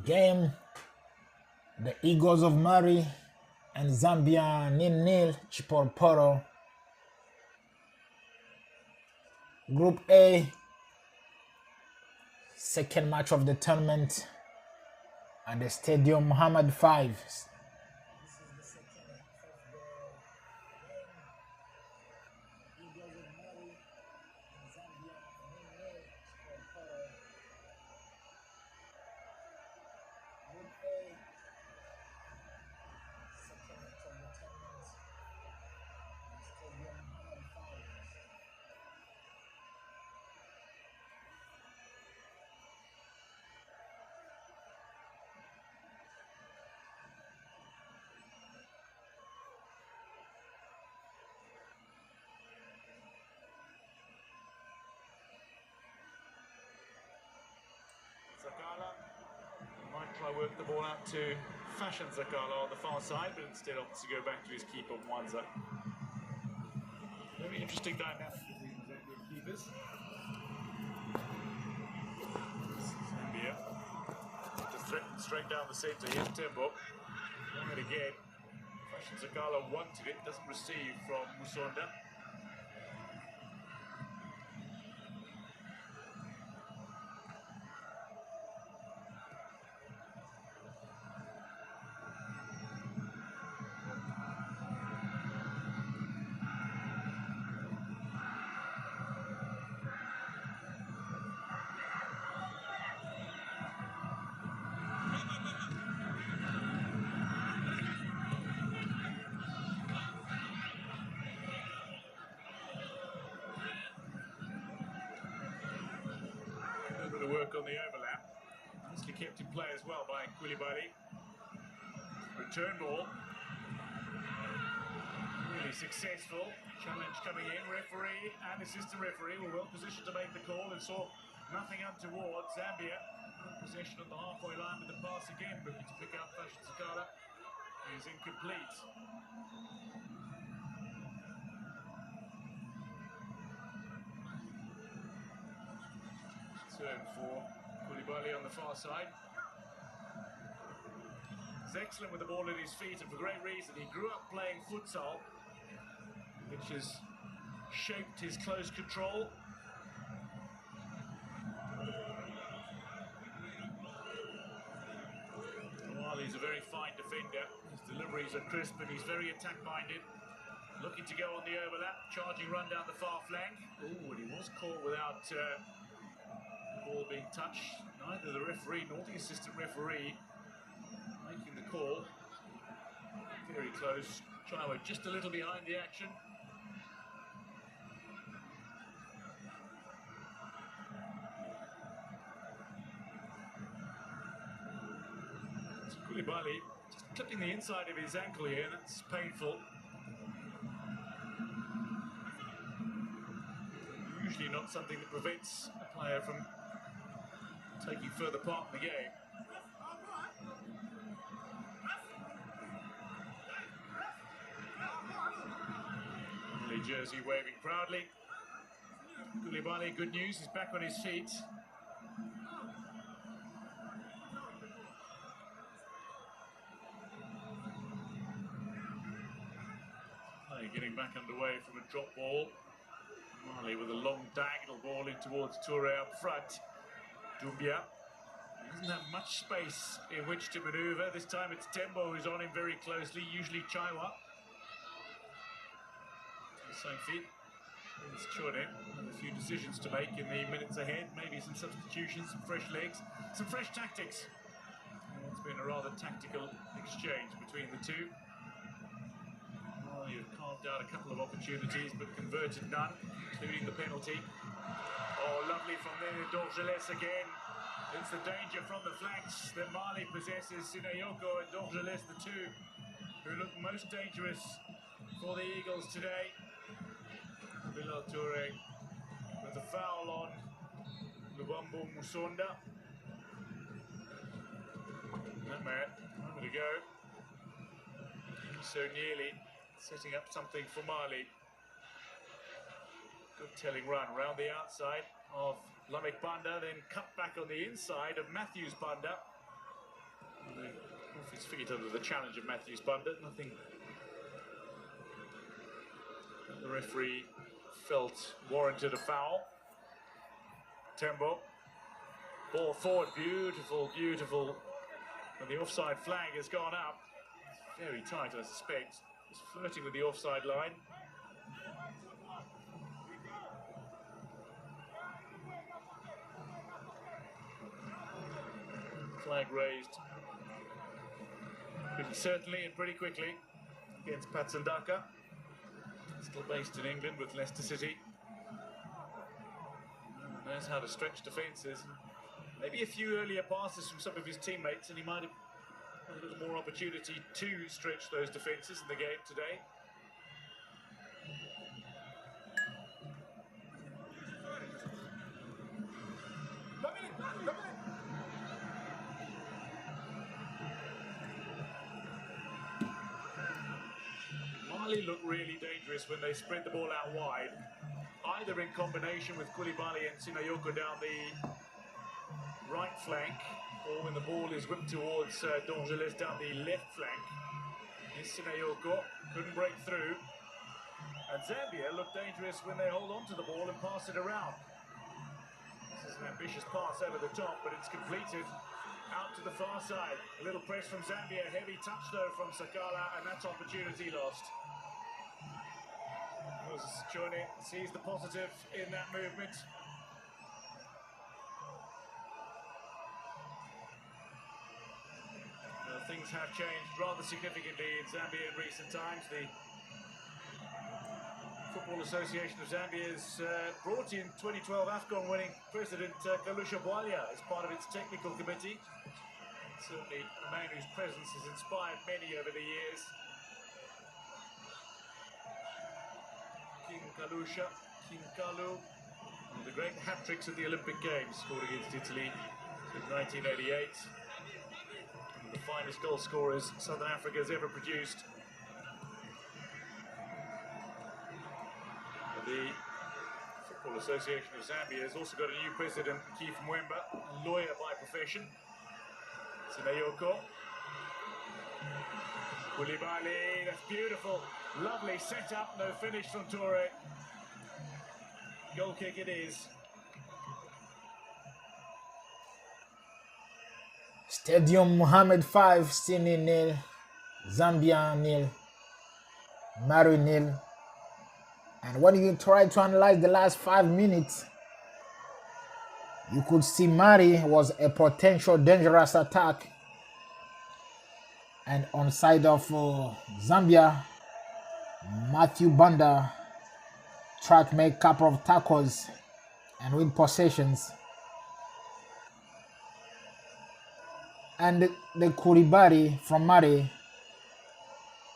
game. The Eagles of Mali and Zambia 0-0 Chipolopolo. Group A, second match of the tournament at the Stadium Mohammed 5. Zakala might try work the ball out to Fashion Zakala on the far side, but instead opts to go back to his keeper, Mwanza. Very interesting dynamic between the Zambian keepers. Zambia just threatened straight down the centre. Here's Tembo. Wide again. Fashion Zakala wanted it, doesn't receive from Musonda. Work on the overlap. Nicely kept in play as well by Koulibaly. Return ball. Really successful. Challenge coming in. Referee and assistant referee were well positioned to make the call and saw nothing untoward. Zambia possession on the halfway line with the pass again, looking to pick up Fashion Zakala. He is incomplete. Turn for Koulibaly on the far side. He's excellent with the ball at his feet, and for great reason. He grew up playing futsal, which has shaped his close control. While he's a very fine defender, his deliveries are crisp and he's very attack-minded. Looking to go on the overlap, charging run down the far flank. Oh, and he was caught without ball being touched. Neither the referee nor the assistant referee making the call. Very close. Chaiwa just a little behind the action. So Koulibaly just clipping the inside of his ankle here. That's painful. Usually not something that prevents a player from taking further part in the game. Mali jersey waving proudly. Koulibaly, good news, he's back on his feet. Play getting back underway from a drop ball. Mali with a long diagonal ball in towards Toure up front. Dumbia doesn't have much space in which to manoeuvre. This time it's Tembo who's on him very closely, usually Chaiwa. Same feet. It's Chode. A few decisions to make in the minutes ahead. Maybe some substitutions, some fresh legs, some fresh tactics. It's been a rather tactical exchange between the two. Well, you've carved out a couple of opportunities but converted none, including the penalty. Oh, lovely from there, Dorgeles again. It's the danger from the flanks that Mali possesses. Sinayoko and Dorgeles, the two who look most dangerous for the Eagles today. Bilal Toure with a foul on Lubambo Musonda. That man, moment ago, so nearly setting up something for Mali. Good telling run round the outside of Lamek Banda, then cut back on the inside of Matthews Banda. Off his feet under the challenge of Matthews Banda. Nothing that the referee felt warranted a foul. Tembo. Ball forward, beautiful, beautiful. And the offside flag has gone up. It's very tight, I suspect. He's flirting with the offside line. Flag raised pretty certainly and pretty quickly against Patsandaka. Still based in England with Leicester City. Knows how to stretch defences. Maybe a few earlier passes from some of his teammates, and he might have had a little more opportunity to stretch those defences in the game today. Mali look really dangerous when they spread the ball out wide, either in combination with Koulibaly and Sinayoko down the right flank, or when the ball is whipped towards Dongeles down the left flank. Here's Sinayoko, couldn't break through. And Zambia look dangerous when they hold on to the ball and pass it around. This is an ambitious pass over the top, but it's completed out to the far side. A little press from Zambia, heavy touch though from Sakala, and that's opportunity lost. Moses Chone sees the positive in that movement. Things have changed rather significantly in Zambia in recent times. The Football Association of Zambia has brought in 2012 AFCON winning president Kalusha Bwalia as part of its technical committee. Certainly a man whose presence has inspired many over the years. King Kalusha, King Kalu, the great hat-tricks at the Olympic Games, scored against Italy in 1988. The finest goal scorers Southern Africa has ever produced. The Football Association of Zambia has also got a new president, Keith Mwemba, a lawyer by profession. Sinayoko. Koulibaly, that's beautiful. Lovely setup, no finish from Toure. Goal kick it is. Stadium Mohammed 5, Sydney 0, Zambia 0, Mali 0. And when you try to analyze the last 5 minutes, you could see Mali was a potential dangerous attack. And on side of Zambia, Matthew Banda tried to make a couple of tackles and win possessions. And the Koulibaly from Mali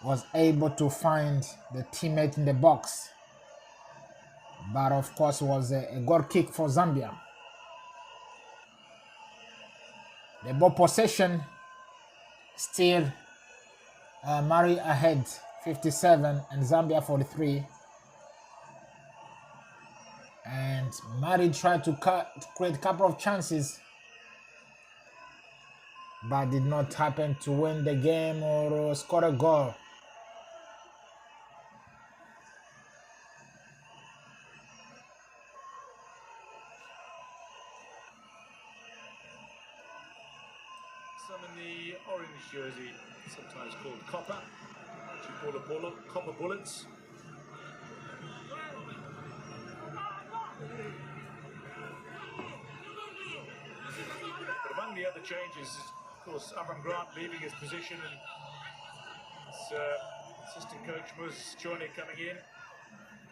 was able to find the teammate in the box. But of course, it was a goal kick for Zambia. The ball possession still Mali ahead 57 and Zambia 43. And Mali tried to create a couple of chances, but did not happen to win the game or score a goal. Some in the orange jersey, sometimes called copper, copper bullets. But among the other changes, of course, Avram Grant leaving his position and assistant coach Moses Chone coming in.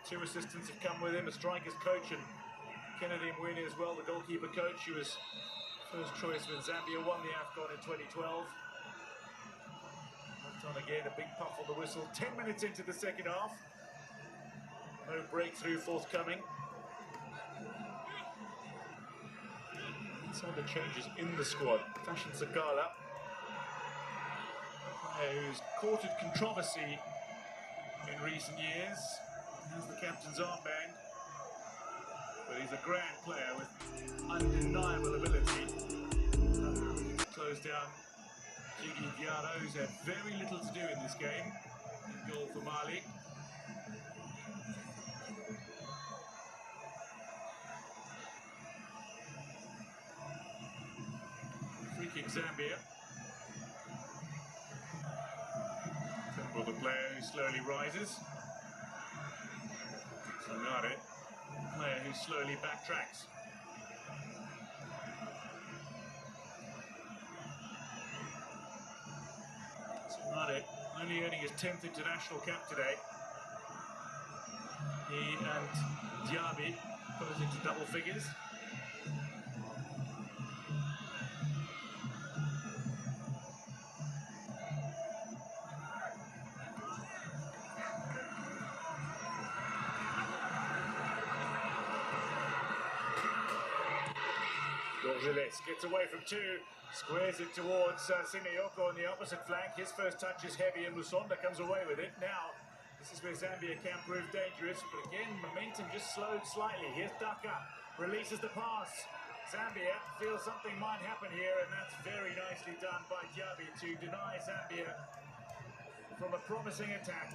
2 assistants have come with him, a strikers coach and Kennedy Mwini as well, the goalkeeper coach, who was first choice when Zambia won the AFCON in 2012. Left on again, a big puff on the whistle. 10 minutes into the second half. No breakthrough forthcoming. Some of the changes in the squad. Fashion Sakala, who's courted controversy in recent years, has the captain's armband. he's a grand player with undeniable ability. Close down Jiggy Diarra, who's had very little to do in this game. Goal for Mali. Free kick Zambia. For the player who slowly rises. Sonare, player who slowly backtracks. Sonare only earning his 10th international cap today. He and Diaby put us into double figures. Gets away from two, squares it towards Sinayoko on the opposite flank. His first touch is heavy and Musonda comes away with it. Now, this is where Zambia can prove dangerous, but again, momentum just slowed slightly. Here's Daka, releases the pass. Zambia feels something might happen here, and that's very nicely done by Diaby to deny Zambia from a promising attack.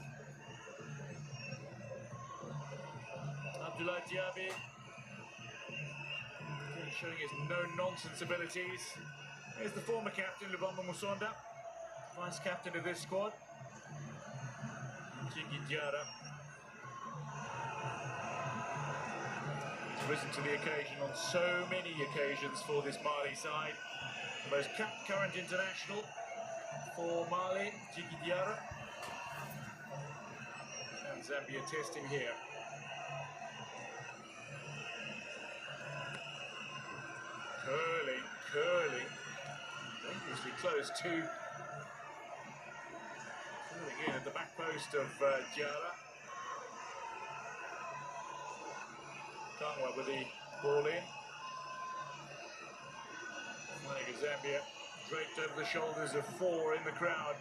Abdullah Diaby showing his no-nonsense abilities. Here's the former captain, Lubamba Musonda, vice-captain of this squad. Jiggy Diarra has risen to the occasion on so many occasions for this Mali side. The most current international for Mali, Jiggy Diarra. And Zambia testing here. Curling, dangerously close to curling in at the back post of Diarra. Kangwa with the ball in. Flag of Zambia draped over the shoulders of four in the crowd.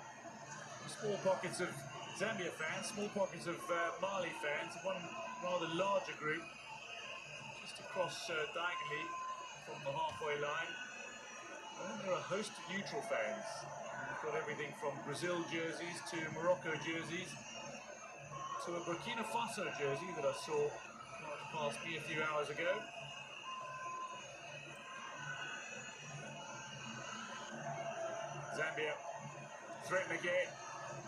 Small pockets of Zambia fans, small pockets of Mali fans, one rather larger group just across diagonally from the halfway line. And then there are a host of neutral fans. We've got everything from Brazil jerseys to Morocco jerseys to a Burkina Faso jersey that I saw march past me a few hours ago. Zambia threaten again.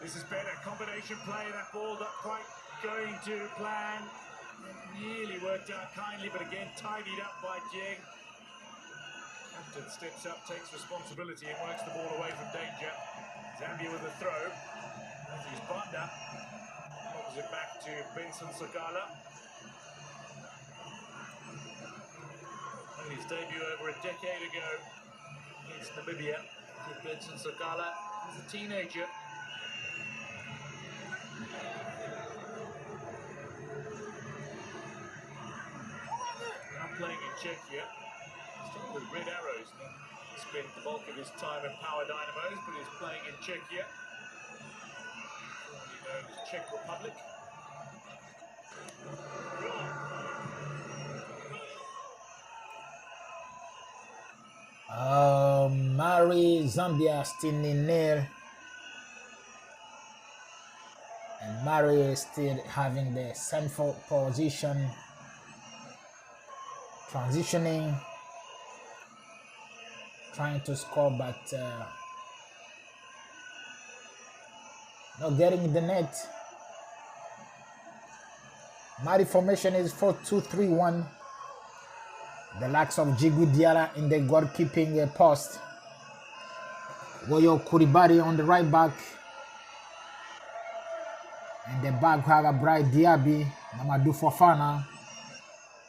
This is better. Combination play. That ball not quite going to plan. It nearly worked out kindly, but again tidied up by Jing. Captain steps up, takes responsibility and works the ball away from danger. Zambia with a throw. Matthews Banda lobs it back to Benson Sakala. Made his debut over a decade ago against Namibia. Benson Sakala is a teenager. Now playing in Czechia. Started with Red Arrows, and then spent the bulk of his time in Power Dynamos, but he's playing in Czechia, formerly known as Czech Republic. Mali Zambia still nil, and Mali is still having the central position, transitioning, trying to score, but not getting the net. Mali formation is 4-2-3-1. The likes of Jigu Diarra in the goalkeeping post. Goyo Kuribari on the right back. And the back we have Bright Diaby, Mamadou Fofana.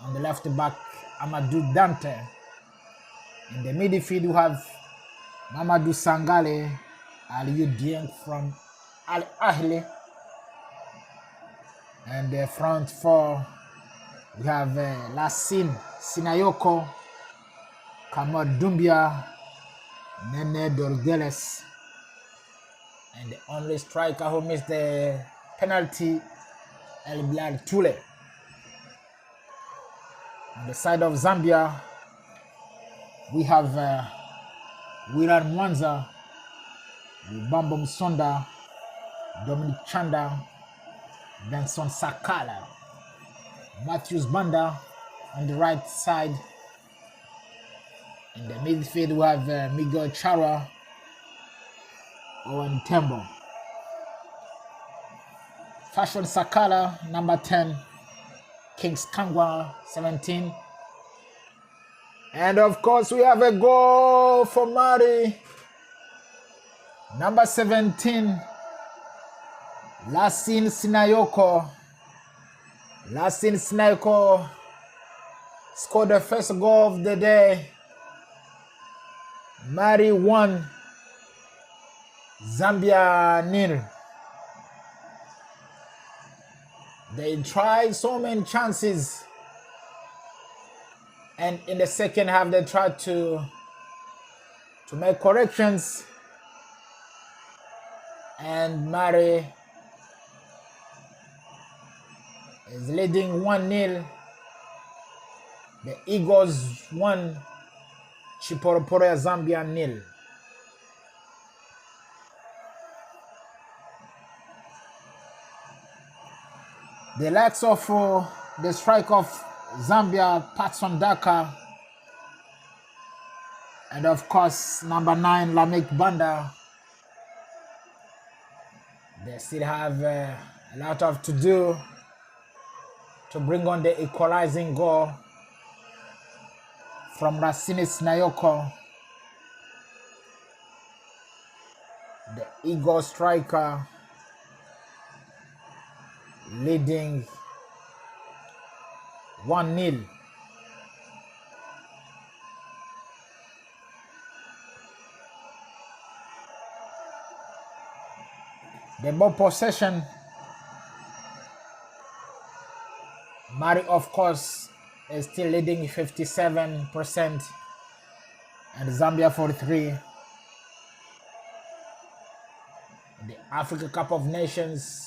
On the left back, Amadou Dante. In the midfield, we have Mamadou Sangale, Aliou Dieng from Al Ahly. And the front four, we have Lassine Sinayoko, Kamad Doumbia, Nene Dorgeles. And the only striker who missed the penalty, El Bilal Toule. On the side of Zambia, we have Wiran Mwanza, Lubambo Msonda, Dominic Chanda, Benson Sakala, Matthews Banda on the right side. In the midfield, we have Miguel Chara, Owen Tembo. Fashion Sakala, number 10. Kings Kangwa, 17. And of course, we have a goal for Mali. Number 17, Lassine Sinayoko. Lassine Sinayoko scored the first goal of the day. Mali 1, Zambia 0. They tried so many chances, and in the second half they tried to make corrections, and Mali is leading 1-0. The Eagles 1, Chiporoporo Zambia 0. The likes of the strike of Zambia, Patson Daka, and of course number 9, Lamek Banda, they still have a lot of to do to bring on the equalizing goal from Rasinis Nayoko, the Eagle striker, leading 1-0. The ball possession, Mali of course is still leading 57% and Zambia 43%. The Africa Cup of Nations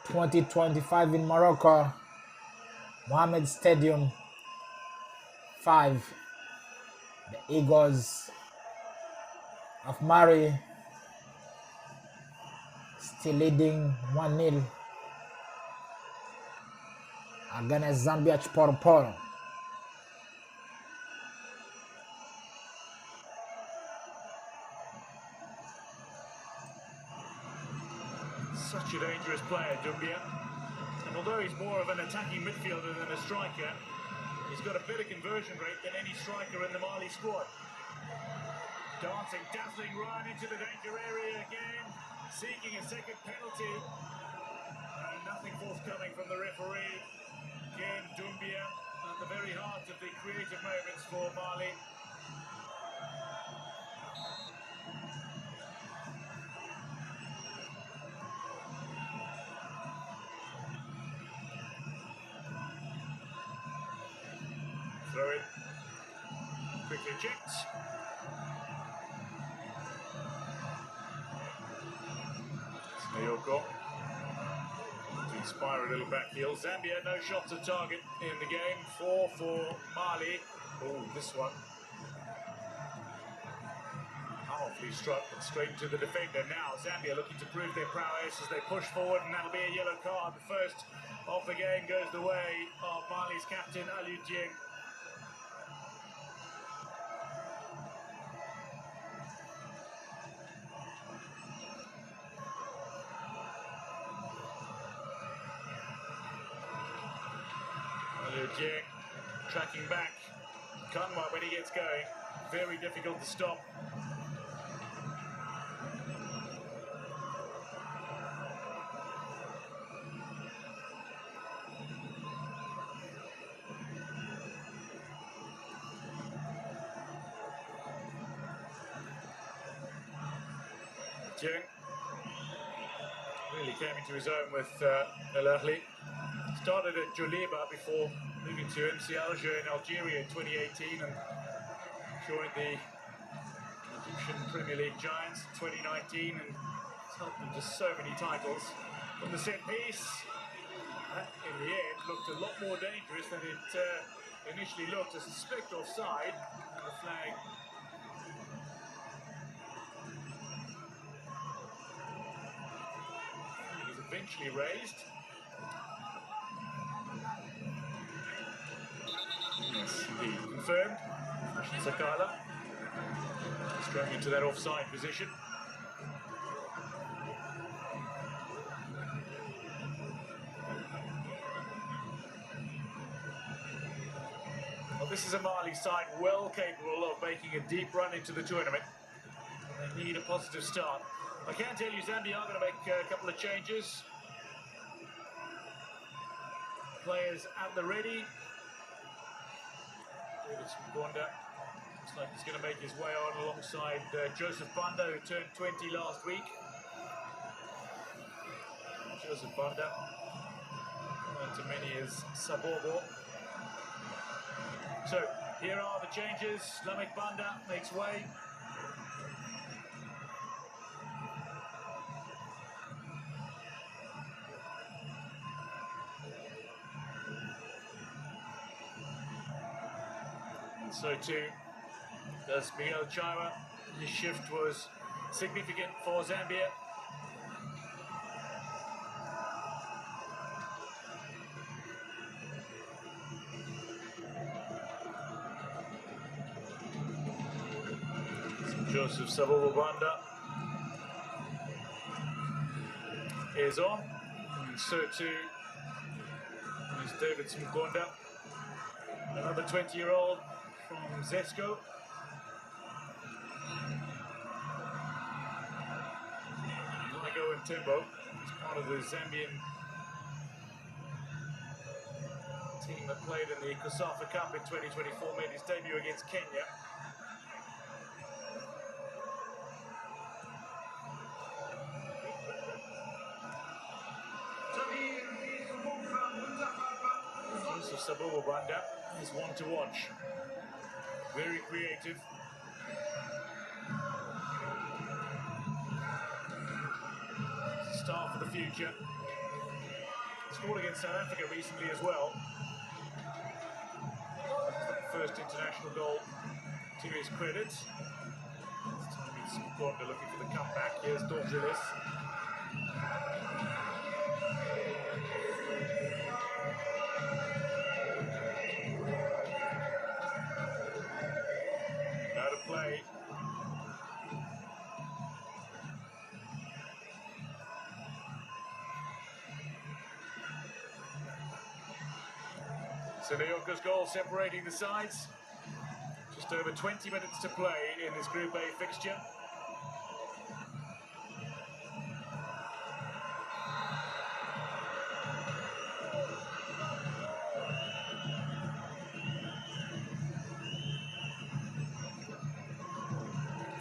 2025 in Morocco, Mohammed Stadium 5. The Eagles of Mali still leading 1-0 against Zambia Chiporoporo. Such a dangerous player, Dumbia. And although he's more of an attacking midfielder than a striker, he's got a better conversion rate than any striker in the Mali squad. Dancing, dazzling run into the danger area again, seeking a second penalty. And nothing forthcoming from the referee. Again, Dumbia at the very heart of the creative moments for Mali. Throw it. Quickly checked. Nayoko to inspire a little backfield. Zambia, no shots at target in the game. 4 for Mali. Oh, this one. Powerfully struck and straight to the defender. Now Zambia looking to prove their prowess as they push forward, and that'll be a yellow card. The first of the game goes the way of Mali's captain, Aliou Dieng. Dieng tracking back. Kanwa when he gets going. Very difficult to stop. Dieng really came into his own with El Ahly. Started at Djoliba before moving to MC Alger in Algeria in 2018 and joined the Egyptian Premier League Giants in 2019 and has helped them to so many titles. From the set piece, That, in the end, looked a lot more dangerous than it initially looked. A suspect offside, and the flag is eventually raised. Yes, indeed, confirmed. Sakala strung into that offside position. Well, this is a Mali side well capable of making a deep run into the tournament. They need a positive start. I can tell you Zambia are going to make a couple of changes. Players at the ready. David Smbonda looks like he's going to make his way on alongside Joseph Banda, who turned 20 last week. Joseph Banda, known to many as Sabobo. So here are the changes. Lamek Banda makes way. And so too does Miguel Chaiwa. His shift was significant for Zambia. Joseph Sabobo Banda is on, and so too is David Smbonda, another 20-year-old from Zesco. Ligo and Tembo is part of the Zambian team that played in the COSAFA Cup in 2024, made his debut against Kenya. Sabobo Banda is one to watch. Very creative. Star for the future. Scored against South Africa recently as well. First international goal to his credit. This time it's Smbonda looking for the comeback. Here's Dorgeles. Play. Sinayoko's goal separating the sides. Just over 20 minutes to play in this Group A fixture.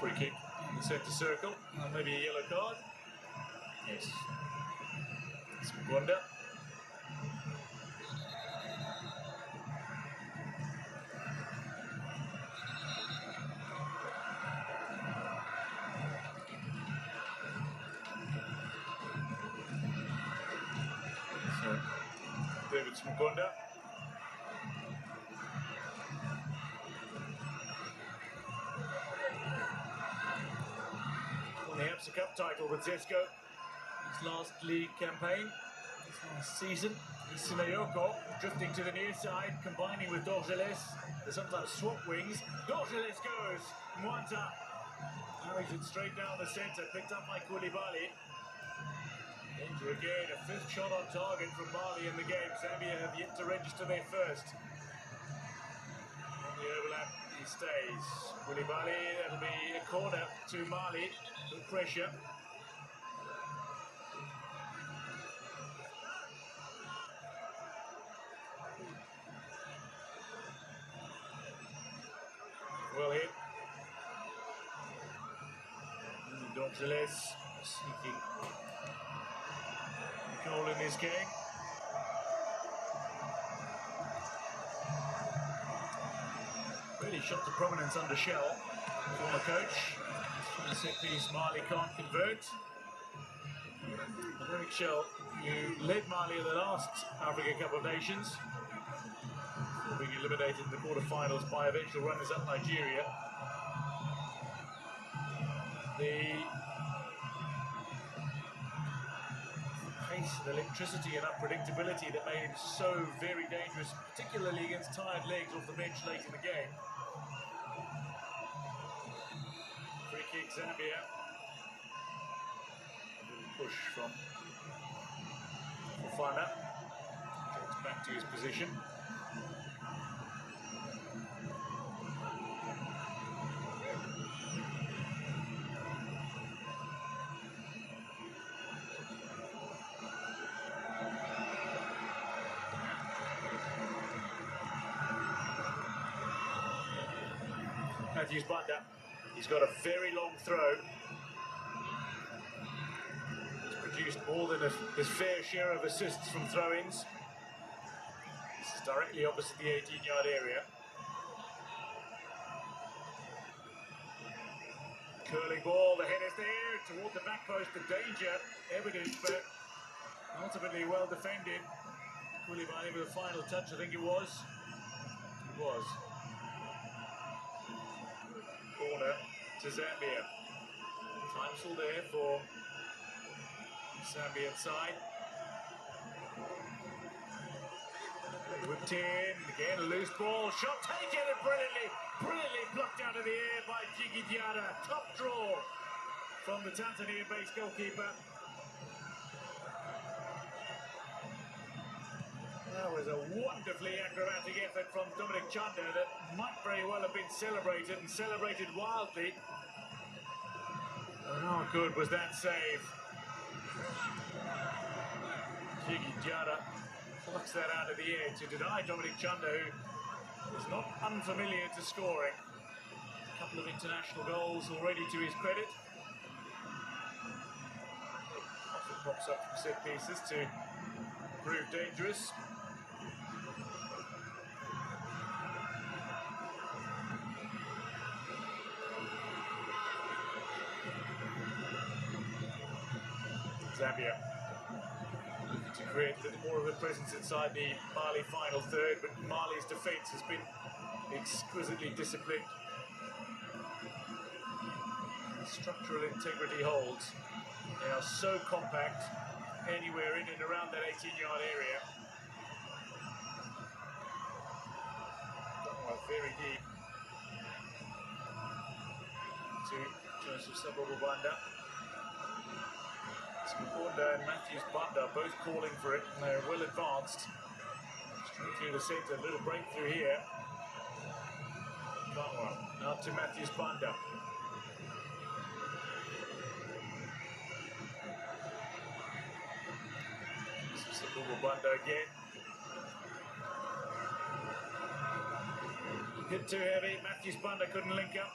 Free kick in the centre circle, maybe a yellow card. Yes. Smbonda. So, David Smbonda. Won the AFCON Cup title with Zesco. His last league campaign, this last season. Sinayoko drifting to the near side, combining with Dorgeles. They sometimes swap wings. Dorgeles goes. Mwanta carries it straight down the centre, picked up by Koulibaly. Danger again, a fifth shot on target from Mali in the game. Zambia have yet to register their first. On the overlap, he stays. Koulibaly, that'll be a corner to Mali. Good pressure. Well hit. Dorgeles seeking a goal in this game. Really shot to prominence under Shell. Former coach. From the set piece, Mali can't convert. Eric Shell, who led Mali in the last Africa Cup of Nations, being eliminated in the quarterfinals by eventual runners-up Nigeria. The pace and electricity and unpredictability that made him so very dangerous, particularly against tired legs off the bench late in the game. Free kick, Zambia. A little push from Fofana. Gets back to his position. Matthews Banda, he's got a very long throw. He's produced more than his fair share of assists from throw-ins. This is directly opposite the 18-yard area. Curling ball, the header's there, toward the back post, the danger evident, but ultimately well defended. Koulibaly with a final touch, I think it was. It was. Corner to Zambia. Time still there for Zambian side. They whipped in, again a loose ball, shot taken and brilliantly plucked out of the air by Jigi Diarra. Top draw from the Tanzania-based goalkeeper. That was a wonderfully acrobatic effort from Dominic Chanda that might very well have been celebrated and celebrated wildly. And how good was that save? Jigi Diarra plucks that out of the air to deny Dominic Chanda, who is not unfamiliar to scoring. A couple of international goals already to his credit. Often pops up from set pieces to prove dangerous. Zambia looking to create a little more of a presence inside the Mali final third, but Mali's defence has been exquisitely disciplined. The structural integrity holds. They are so compact anywhere in and around that 18-yard area. Oh, very deep to Joseph Sabobanda. Skubunda and Matthews Banda both calling for it, and they're well advanced. Straight through the centre, a little breakthrough here. Now to Matthews Banda. Banda again. Hit too heavy, Matthews Banda couldn't link up.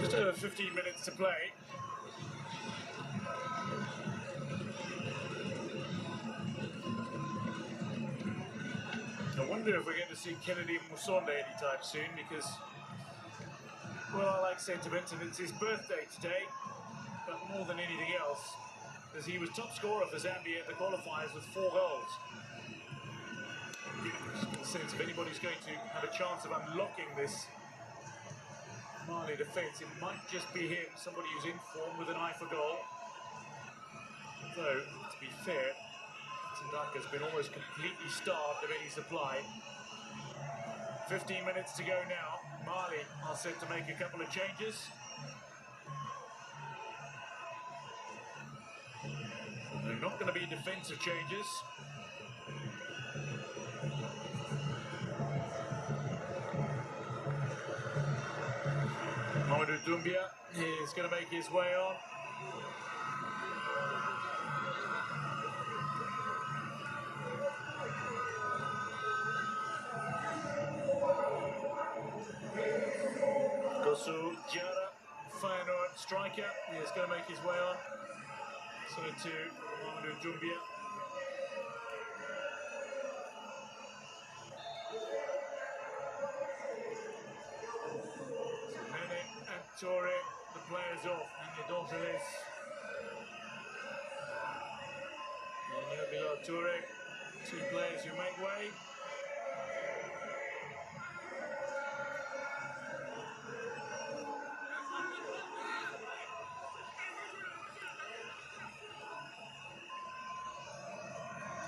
Just over 15 minutes to play. I wonder if we're going to see Kennedy Musonda anytime soon, because, well, I like sentiment, and it's his birthday today, but more than anything else, as he was top scorer for Zambia at the qualifiers with 4 goals. In the sense, if anybody's going to have a chance of unlocking this Mali defence, it might just be him, somebody who's in form with an eye for goal. Though, to be fair, Casablanca has been almost completely starved of any supply. 15 minutes to go now. Mali are set to make a couple of changes. They're not going to be defensive changes. Mohammed Doumbia is going to make his way on. striker. He's going to make his way on. So to Mohammed and Zambia. So Nene and Torre, the players off, and the Donteles. And below Torre, two players who make way.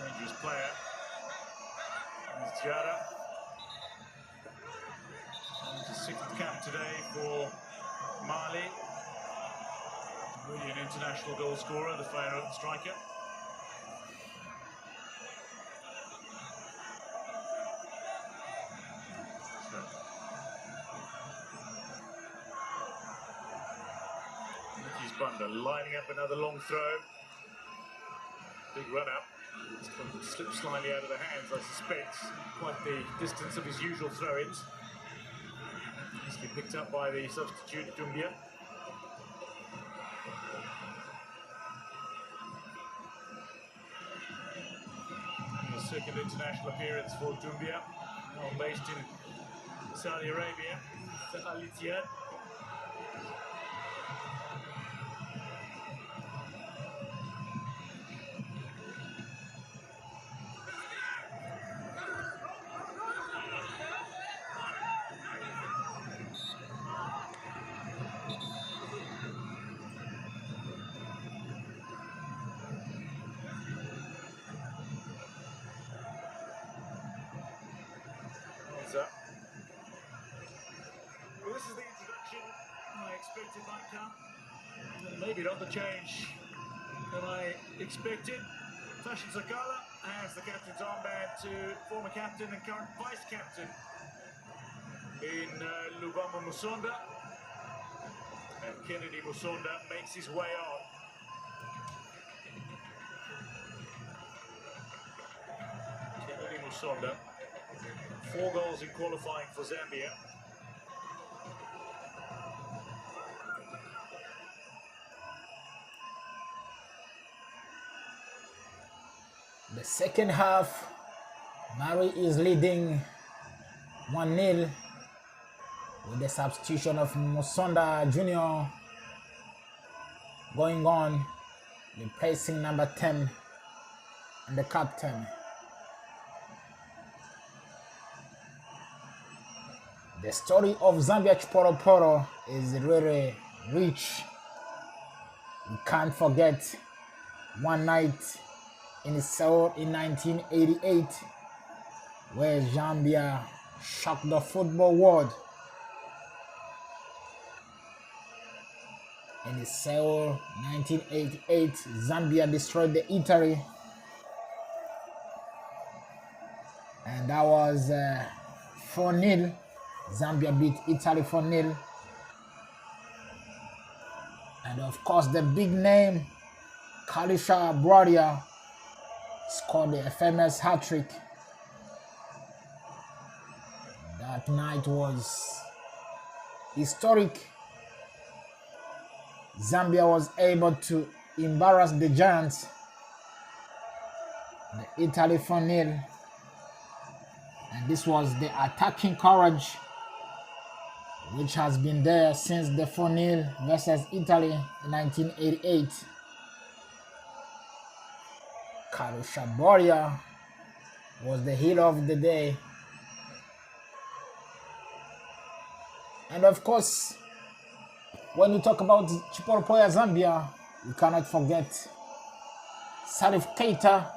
Dangerous player. It's Jara. He's a sixth cap today for Mali. Really an international goal scorer, the Feyenoord striker. He's Bunda lining up another long throw. Big run up. Slipped slightly out of the hands, I suspect. Quite the distance of his usual throw-ins. He's been picked up by the substitute Zambia. His second international appearance for Zambia, now based in Saudi Arabia, Al Ittihad. Well, this is the introduction I expected might come. Maybe not the change that I expected. Fashion Sakala as the captain's armband to former captain and current vice captain in Lubamba Musonda. And Kennedy Musonda makes his way on. Kennedy Musonda. 4 goals in qualifying for Zambia. The second half, Mali is leading 1-0 with the substitution of Musonda Jr. going on, replacing number 10 and the captain. The story of Zambia Chiporo is really rich. We can't forget one night in Seoul in 1988 where Zambia shocked the football world. In Seoul 1988, Zambia destroyed the Italy, and that was 4-0. Zambia beat Italy 4-0. And of course the big name, Kalisha Bradia, scored the famous hat-trick. That night was historic. Zambia was able to embarrass the Giants, the Italy 4-0. And this was the attacking courage which has been there since the 4-0 versus Italy in 1988. Carlo Shaboria was the hero of the day. And of course, when you talk about Chiporopoya Zambia, you cannot forget Salif Keita.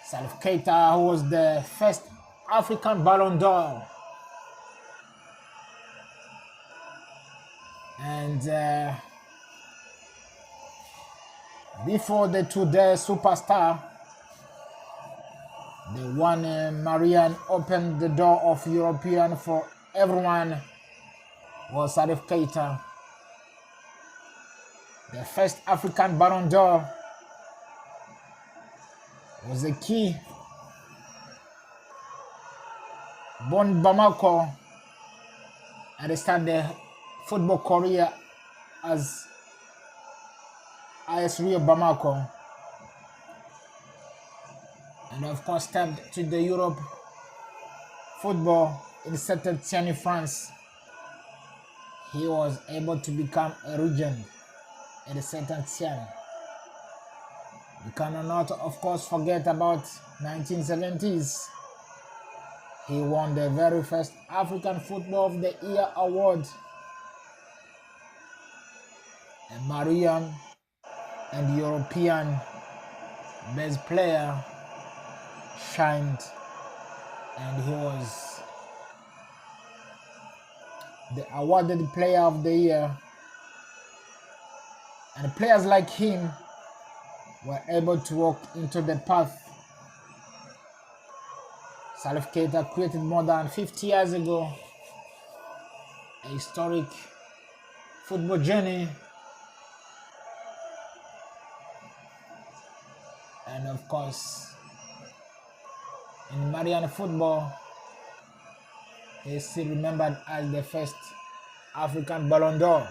Salif Keita, who was the first African Ballon d'Or. And before the today superstar, the one Marian opened the door of European for everyone was Salif Keita. The first African Ballon d'Or was a key. Born Bamako at the start the football career as AS Rio Bamako, and of course stepped to the Europe football in Saint-Etienne, France. He was able to become a regent at Saint-Etienne. We cannot, of course, forget about 1970s. He won the very first African Football of the Year award. A Marian and European best player shined, and he was the awarded player of the year. And players like him were able to walk into the path Salif Keita created more than 50 years ago. A historic football journey, and of course in Malian football he is still remembered as the first African Ballon d'Or.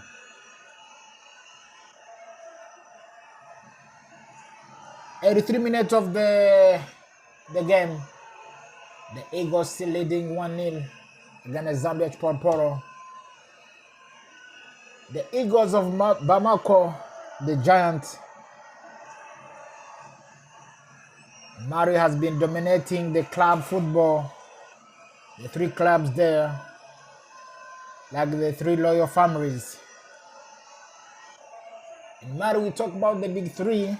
"83 minutes of the game, the Eagles still leading 1-0 against Zambia Chipolopolo. The Eagles of Bamako, the giant. Mali has been dominating the club football. The three clubs there, like the three loyal families. In Mali, we talk about the big three: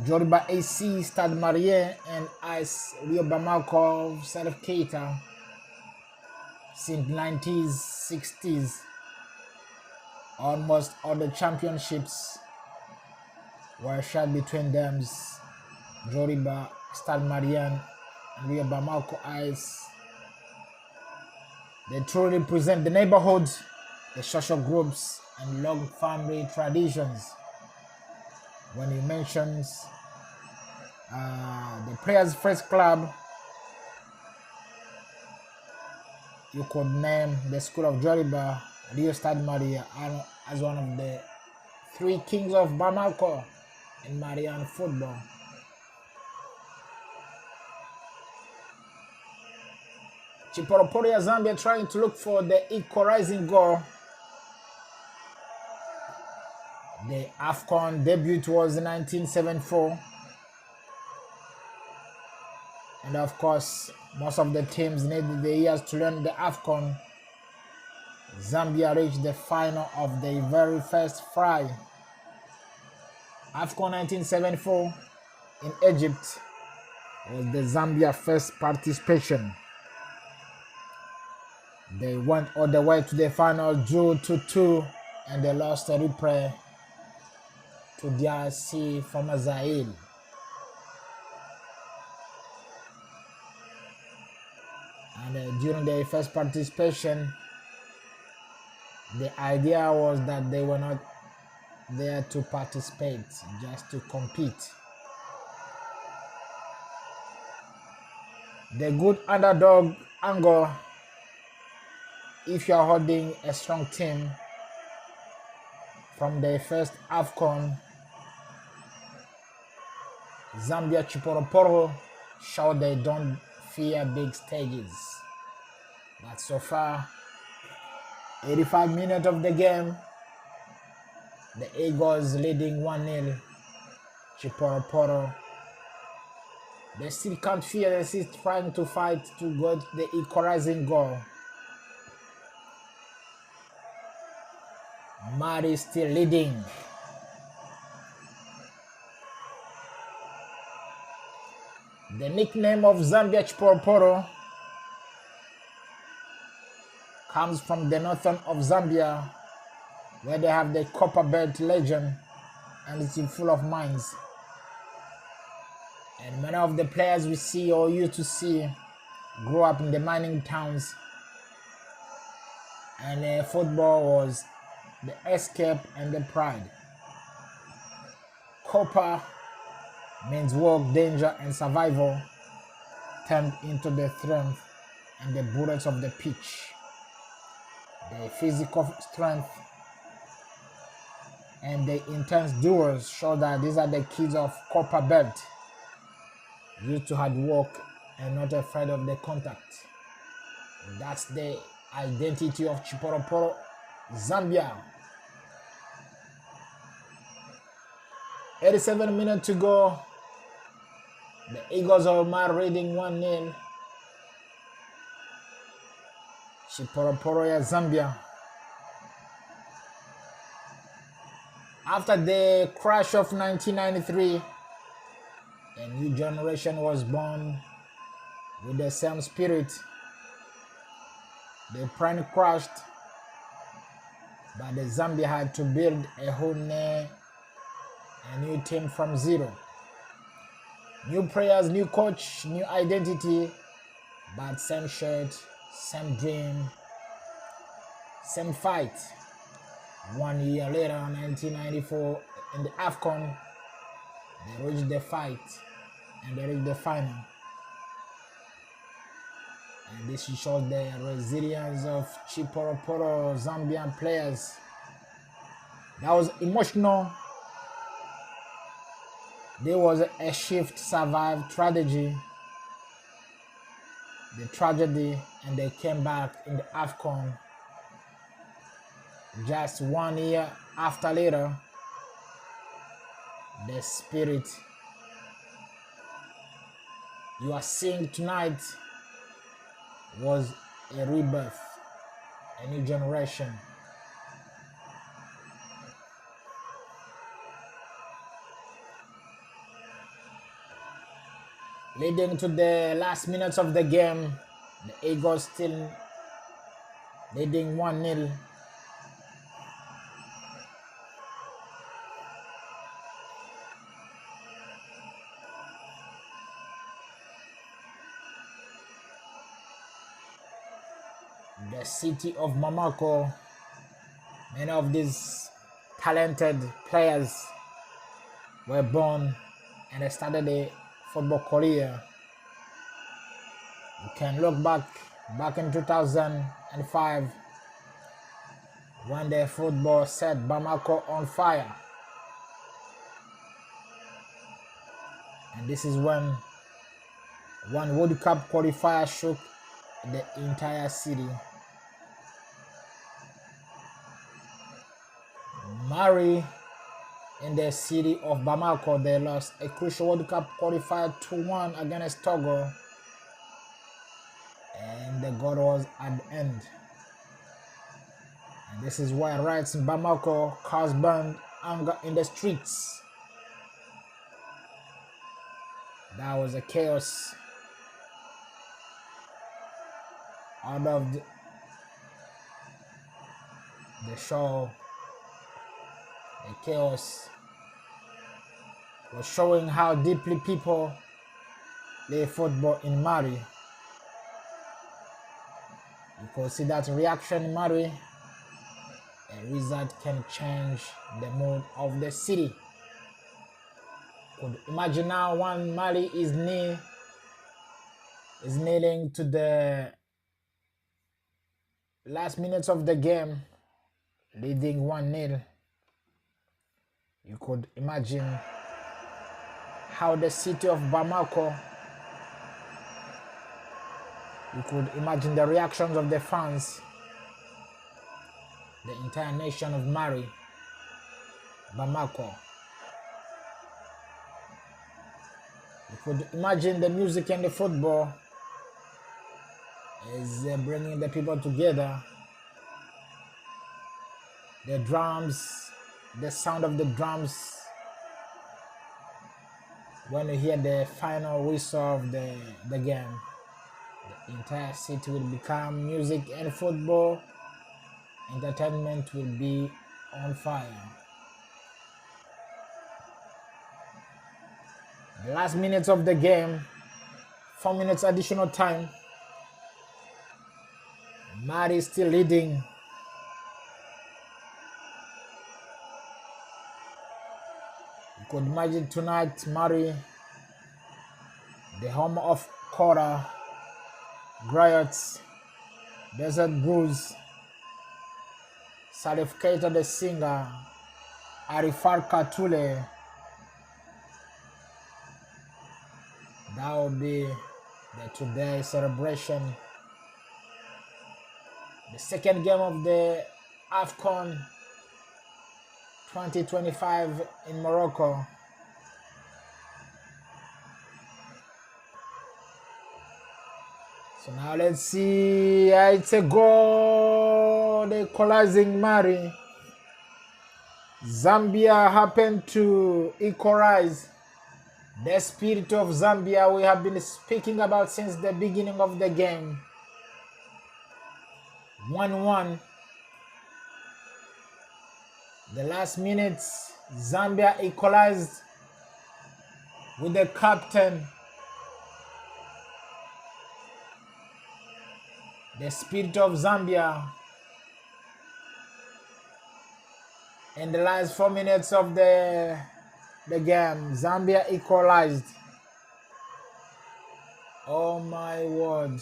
Joburg AC, Stade Malien, and AS Rio Bamako, Salif Keita. Since 90s, 60s, almost all the championships were shared between them. Joburg, Stade Malien, and Rio Bamako AS. They truly represent the neighborhood, the social groups, and long family traditions. When he mentions the players' first club, you could name the school of Joburg, Rio Stade Malien, as one of the three kings of Bamako in Malian football. Chipolopolo, Zambia, trying to look for the equalizing goal. The AFCON debut was in 1974. And of course, most of the teams needed the years to learn the AFCON. Zambia reached the final of the very first fry. AFCON 1974 in Egypt was the Zambia first participation. They went all the way to the final, drew 2-2, and they lost a replay to DRC from Zaire. And during their first participation, the idea was that they were not there to participate, just to compete. The good underdog angle: if you are holding a strong team from the first AFCON, Zambia Chipolopolo showed they don't fear big stages. But so far, 85 minutes of the game, the Eagles leading 1-0 Chipolopolo. They still can't fear, they still trying to fight to get the equalizing goal. Mali still leading. The nickname of Zambia Chipolopolo comes from the northern of Zambia, where they have the copper belt legend, and it's full of mines. And many of the players we see or used to see grew up in the mining towns, and football was the escape and the pride. Copper means work, danger, and survival turned into the strength and the bullets of the pitch. The physical strength and the intense duels show that these are the kids of Copper Belt, used to hard work and not afraid of the contact. That's the identity of Chiporoporo, Zambia. 87 minutes to go. The Eagles of Mali leading 1-0. Chiporoporo, Zambia. After the crash of 1993, a new generation was born with the same spirit. The prime crashed, but the Zambia had to build a new team from zero. New players, new coach, new identity, but same shirt, same dream, same fight. 1 year later, 1994, in the AFCON, they reached the fight and they reached the final. And this shows the resilience of Chiporoporo Zambian players. That was emotional. There was a shift, survived tragedy, the tragedy, and they came back in the AFCON. Just 1 year after later, the spirit you are seeing tonight was a rebirth, a new generation. Leading to the last minutes of the game, the Eagles still leading 1-0. The city of Bamako, many of these talented players were born and they started a football career. You can look back in 2005 when the football set Bamako on fire. And this is when one World Cup qualifier shook the entire city. Mali in the city of Bamako, they lost a crucial World Cup qualifier 2-1 against Togo, and the goal was at the end. And this is why riots in Bamako caused burned anger in the streets. That was a chaos out of the show. The chaos was showing how deeply people play football in Mali. You could see that reaction in Mali. A result can change the mood of the city. Could imagine now when Mali is kneeling to the last minutes of the game, leading 1-0. You could imagine how the city of Bamako, you could imagine the reactions of the fans, the entire nation of Mali, Bamako. You could imagine the music and the football is bringing the people together. The drums, the sound of the drums when you hear the final whistle of the game. The entire city will become music and football. Entertainment will be on fire. The last minutes of the game, 4 minutes additional time. Mali is still leading. You could imagine tonight, Mali, the home of Kora, Griots, Desert Brews, Salif the singer, Arifat Katule. That will be the today celebration. The second game of the AFCON 2025 in Morocco. So now let's see. It's a goal. The equalizing Mali. Zambia happened to equalize. The spirit of Zambia we have been speaking about since the beginning of the game. 1-1. The last minutes, Zambia equalized with the captain. The spirit of Zambia. In the last 4 minutes of the game, Zambia equalized. Oh my word.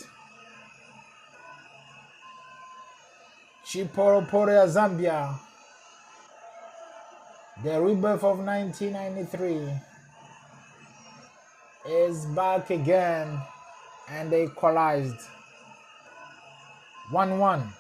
Chiporoporia Zambia. The rebirth of 1993 is back again and they equalized. 1-1.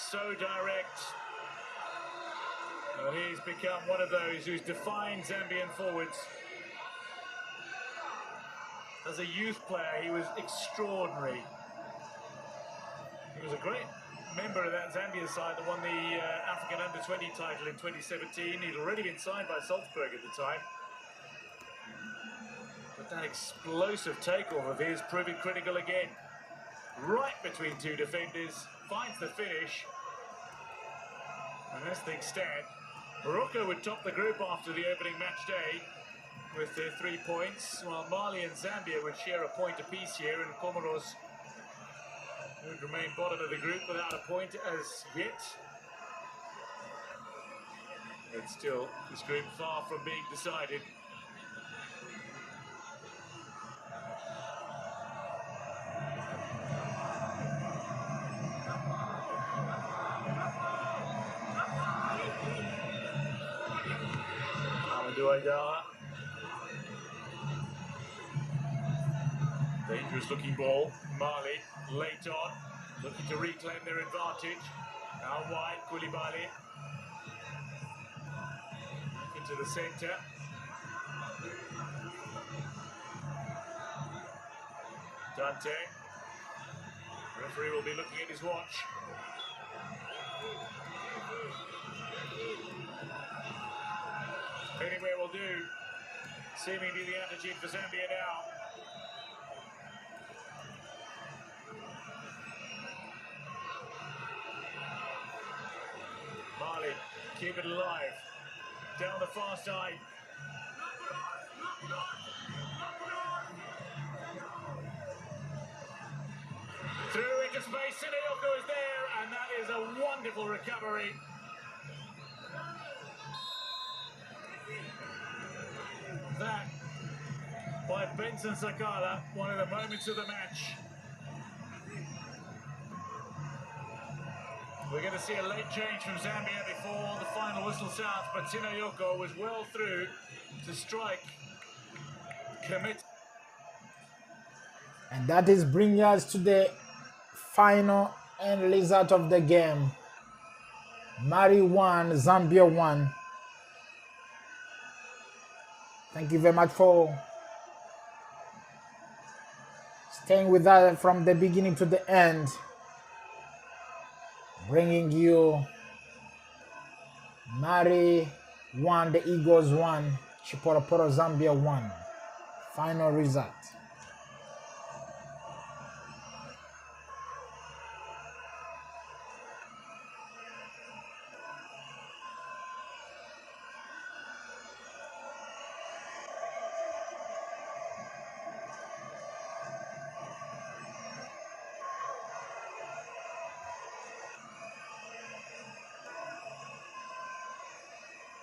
So direct. Well, he's become one of those who's defined Zambian forwards. As a youth player, he was extraordinary. He was a great member of that Zambia side that won the African Under-20 title in 2017. He'd already been signed by Salzburg at the time. But that explosive takeoff of his proving critical again. Right between two defenders, finds the finish. And as things stand, Morocco would top the group after the opening match day with their 3 points, while Mali and Zambia would share a point apiece here, and Comoros would remain bottom of the group without a point as yet. But still, this group far from being decided. Dangerous looking ball. Mali late on, looking to reclaim their advantage. Now wide, Koulibaly. Into the centre. Dante. Referee will be looking at his watch. Anywhere will do. Seemingly the attitude for Zambia now. Mali, keep it alive. Down the far side. Through into space, Sinayoko is there, and that is a wonderful recovery. That by Benson Sakala, one of the moments of the match. We're going to see a late change from Zambia before the final whistle sounds, but Sinayoko was well through to strike, commit. And that is bringing us to the final end result of the game. Mali 1, Zambia 1. Thank you very much for staying with us from the beginning to the end, bringing you Mali 1, the Eagles 1, Chipolopolo Zambia 1. Final result.